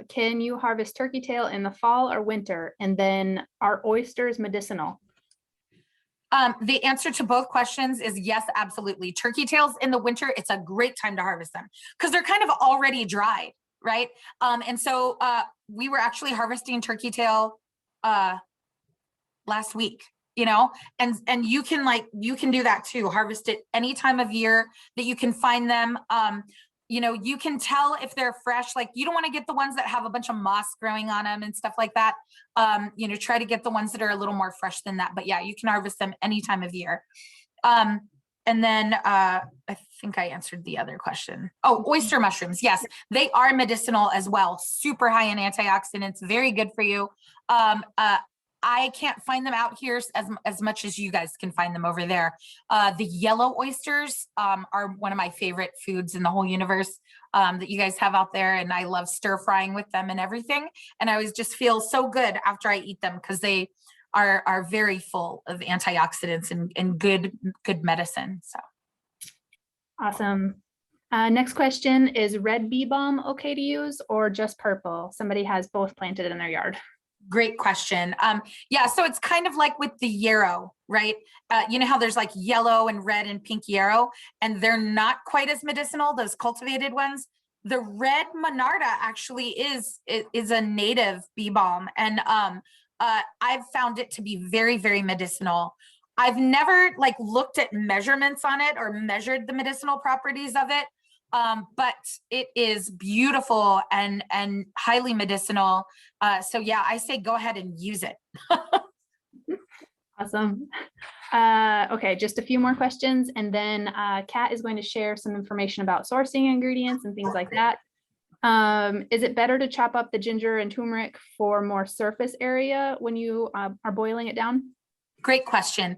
Can you harvest turkey tail in the fall or winter? And then are oysters medicinal? The answer to both questions is yes, absolutely. Turkey tails in the winter, it's a great time to harvest them because they're kind of already dried, right? And so we were actually harvesting turkey tail last week, you know, and you can do that too. Harvest it any time of year that you can find them. You know, you can tell if they're fresh. Like, you don't want to get the ones that have a bunch of moss growing on them and stuff like that. You know, try to get the ones that are a little more fresh than that. But yeah, you can harvest them any time of year. And then I think I answered the other question. Oh, oyster mushrooms. Yes, they are medicinal as well. Super high in antioxidants, very good for you. I can't find them out here as much as you guys can find them over there. The yellow oysters are one of my favorite foods in the whole universe that you guys have out there. And I love stir frying with them and everything. And I always just feel so good after I eat them because they are very full of antioxidants and good medicine. So. Awesome. Next question, is red bee balm okay to use or just purple? Somebody has both planted in their yard. Great question. Yeah, so it's kind of like with the yarrow, right? You know how there's like yellow and red and pink yarrow, and they're not quite as medicinal, those cultivated ones. The red monarda actually is a native bee balm, and I've found it to be very, very medicinal. I've never like looked at measurements on it or measured the medicinal properties of it. But it is beautiful and highly medicinal. So yeah, I say go ahead and use it. Awesome. Okay, just a few more questions, and then Kat is going to share some information about sourcing ingredients and things like that. Is it better to chop up the ginger and turmeric for more surface area when you are boiling it down? Great question.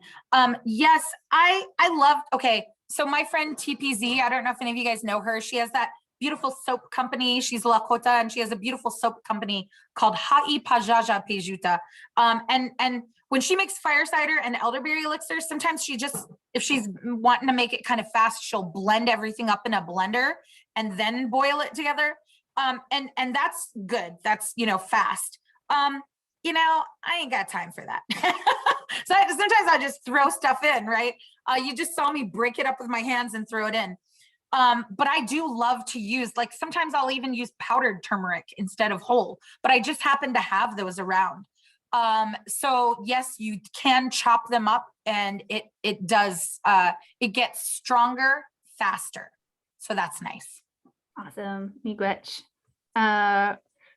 Yes, I love, okay. So my friend TPZ, I don't know if any of you guys know her. She has that beautiful soap company. She's Lakota, and she has a beautiful soap company called Ha'i Pajaja Pejuta. And when she makes fire cider and elderberry elixir, sometimes she just, if she's wanting to make it kind of fast, she'll blend everything up in a blender and then boil it together. And that's good. That's, you know, fast. You know, I ain't got time for that. So sometimes I just throw stuff in, right? You just saw me break it up with my hands and throw it in. But I do love to use, like, sometimes I'll even use powdered turmeric instead of whole, but I just happen to have those around. So yes, you can chop them up, and it does, it gets stronger faster. So that's nice. Awesome, miigwech.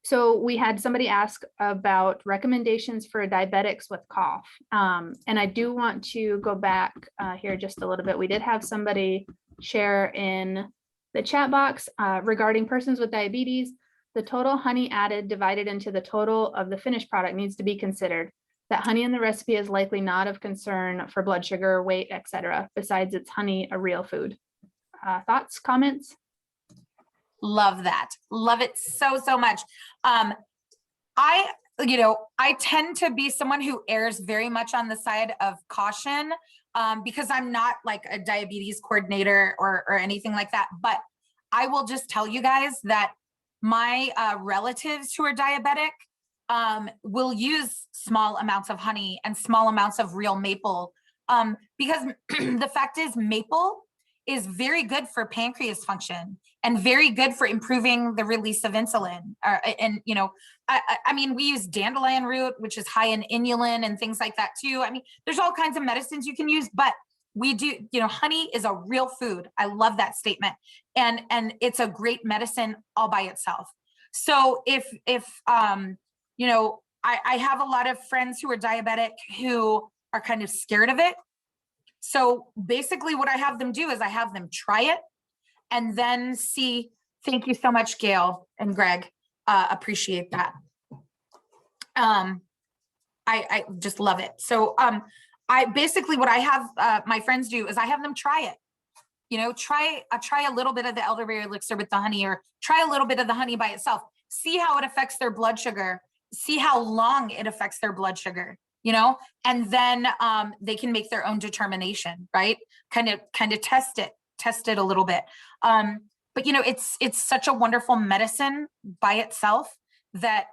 So we had somebody ask about recommendations for diabetics with cough. And I do want to go back here just a little bit. We did have somebody share in the chat box regarding persons with diabetes. The total honey added divided into the total of the finished product needs to be considered. That honey in the recipe is likely not of concern for blood sugar, weight, etc. Besides, it's honey, a real food. Thoughts, comments? Love that. Love it so much. I tend to be someone who errs very much on the side of caution because I'm not like a diabetes coordinator or anything like that. But I will just tell you guys that my relatives who are diabetic will use small amounts of honey and small amounts of real maple because the fact is maple is very good for pancreas function. and very good for improving the release of insulin. And, you know, I mean, we use dandelion root, which is high in inulin and things like that too. I mean, there's all kinds of medicines you can use, but we do, you know, honey is a real food. I love that statement. And it's a great medicine all by itself. So if you know, I have a lot of friends who are diabetic who are kind of scared of it. So basically what I have them do is I have them try it and then see. Thank you so much, Gail and Greg. Appreciate that. I just love it. So I basically what I have my friends do is I have them try it. You know, try a little bit of the elderberry elixir with the honey, or try a little bit of the honey by itself. See how it affects their blood sugar. See how long it affects their blood sugar, you know, and then they can make their own determination, right? Kind of test it a little bit. But you know, it's such a wonderful medicine by itself that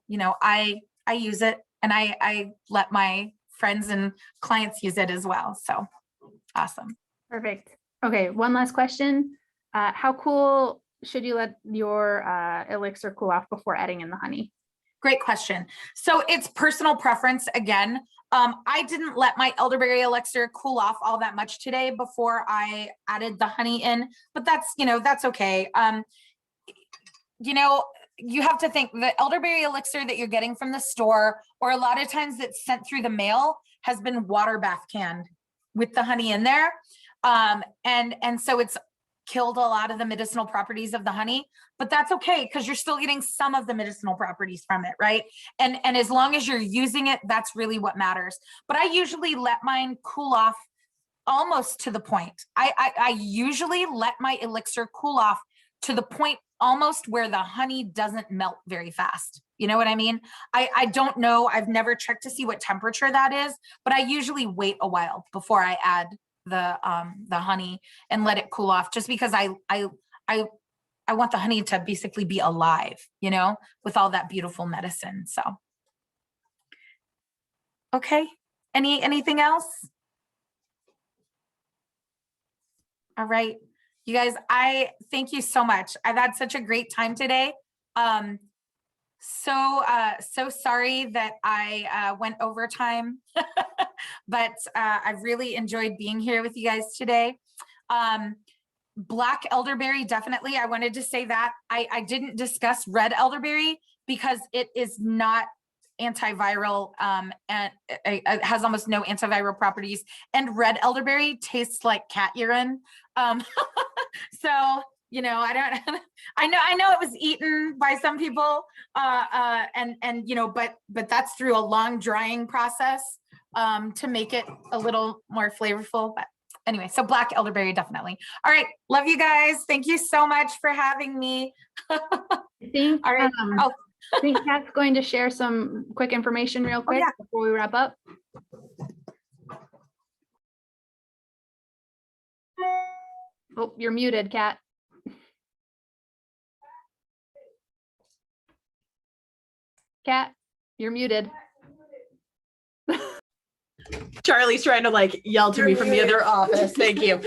you know, I use it, and I let my friends and clients use it as well. So awesome. Perfect. Okay, one last question. How cool should you let your elixir cool off before adding in the honey? Great question. So it's personal preference again. I didn't let my elderberry elixir cool off all that much today before I added the honey in, but that's, you know, that's okay. You know, you have to think the elderberry elixir that you're getting from the store, or a lot of times that's sent through the mail, has been water bath canned with the honey in there. And so it's killed a lot of the medicinal properties of the honey, but that's okay because you're still getting some of the medicinal properties from it, right? And as long as you're using it, that's really what matters. But I usually let mine cool off almost to the point. I usually let my elixir cool off to the point almost where the honey doesn't melt very fast. You know what I mean? I don't know. I've never checked to see what temperature that is, but I usually wait a while before I add the honey and let it cool off, just because I want the honey to basically be alive, you know, with all that beautiful medicine. So, okay. Anything else? All right, you guys, I thank you so much. I've had such a great time today. So sorry that I went overtime, but I've really enjoyed being here with you guys today. Black elderberry, definitely. I wanted to say that. I didn't discuss red elderberry because it is not antiviral, and it has almost no antiviral properties. And red elderberry tastes like cat urine. So, you know, I don't, I know it was eaten by some people, and you know, but that's through a long drying process to make it a little more flavorful. But anyway, so black elderberry, definitely. All right, love you guys. Thank you so much for having me. I think, all right. I think Kat's going to share some quick information real quick before we wrap up. Oh, you're muted, Kat. Kat, you're muted. Charlie's trying to like yell to me from the other office. Thank you.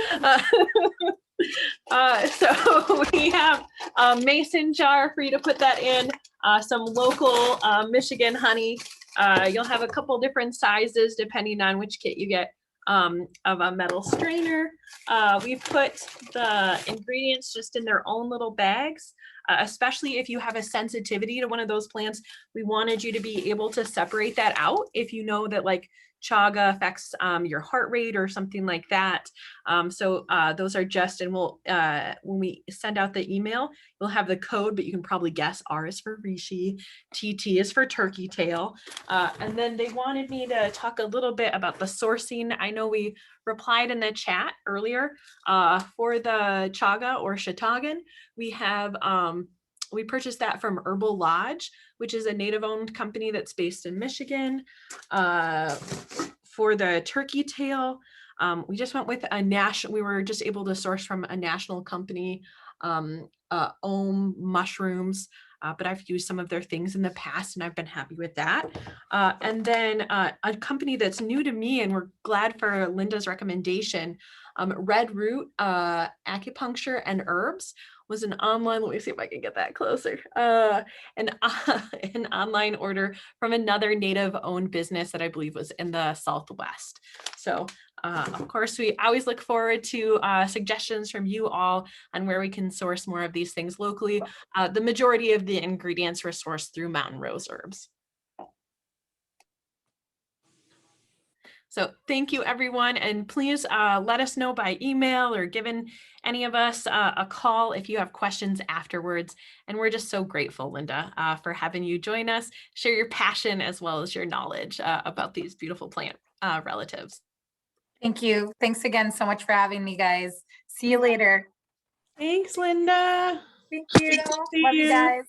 So we have a mason jar for you to put that in, some local Michigan honey. You'll have a couple different sizes depending on which kit you get of a metal strainer. We've put the ingredients just in their own little bags. Especially if you have a sensitivity to one of those plants, we wanted you to be able to separate that out if you know that like chaga affects your heart rate or something like that. So those are just, and we'll, when we send out the email, you'll have the code, but you can probably guess R is for reishi, TT is for turkey tail. And then they wanted me to talk a little bit about the sourcing. I know we replied in the chat earlier for the chaga or shiitake. We have, we purchased that from Herbal Lodge, which is a native owned company that's based in Michigan. For the turkey tail, we just went with a national, we were just able to source from a national company, Ohm Mushrooms, but I've used some of their things in the past and I've been happy with that. And then a company that's new to me, and we're glad for Linda's recommendation, Red Root Acupuncture and Herbs. was an online, let me see if I can get that closer, an online order from another native owned business that I believe was in the Southwest. So of course, we always look forward to suggestions from you all on where we can source more of these things locally. The majority of the ingredients were sourced through Mountain Rose Herbs. So thank you, everyone. And please let us know by email or giving any of us a call if you have questions afterwards. And we're just so grateful, Linda, for having you join us, share your passion as well as your knowledge about these beautiful plant relatives. Thank you. Thanks again so much for having me, guys. See you later. Thanks, Linda. Thank you. Love you guys.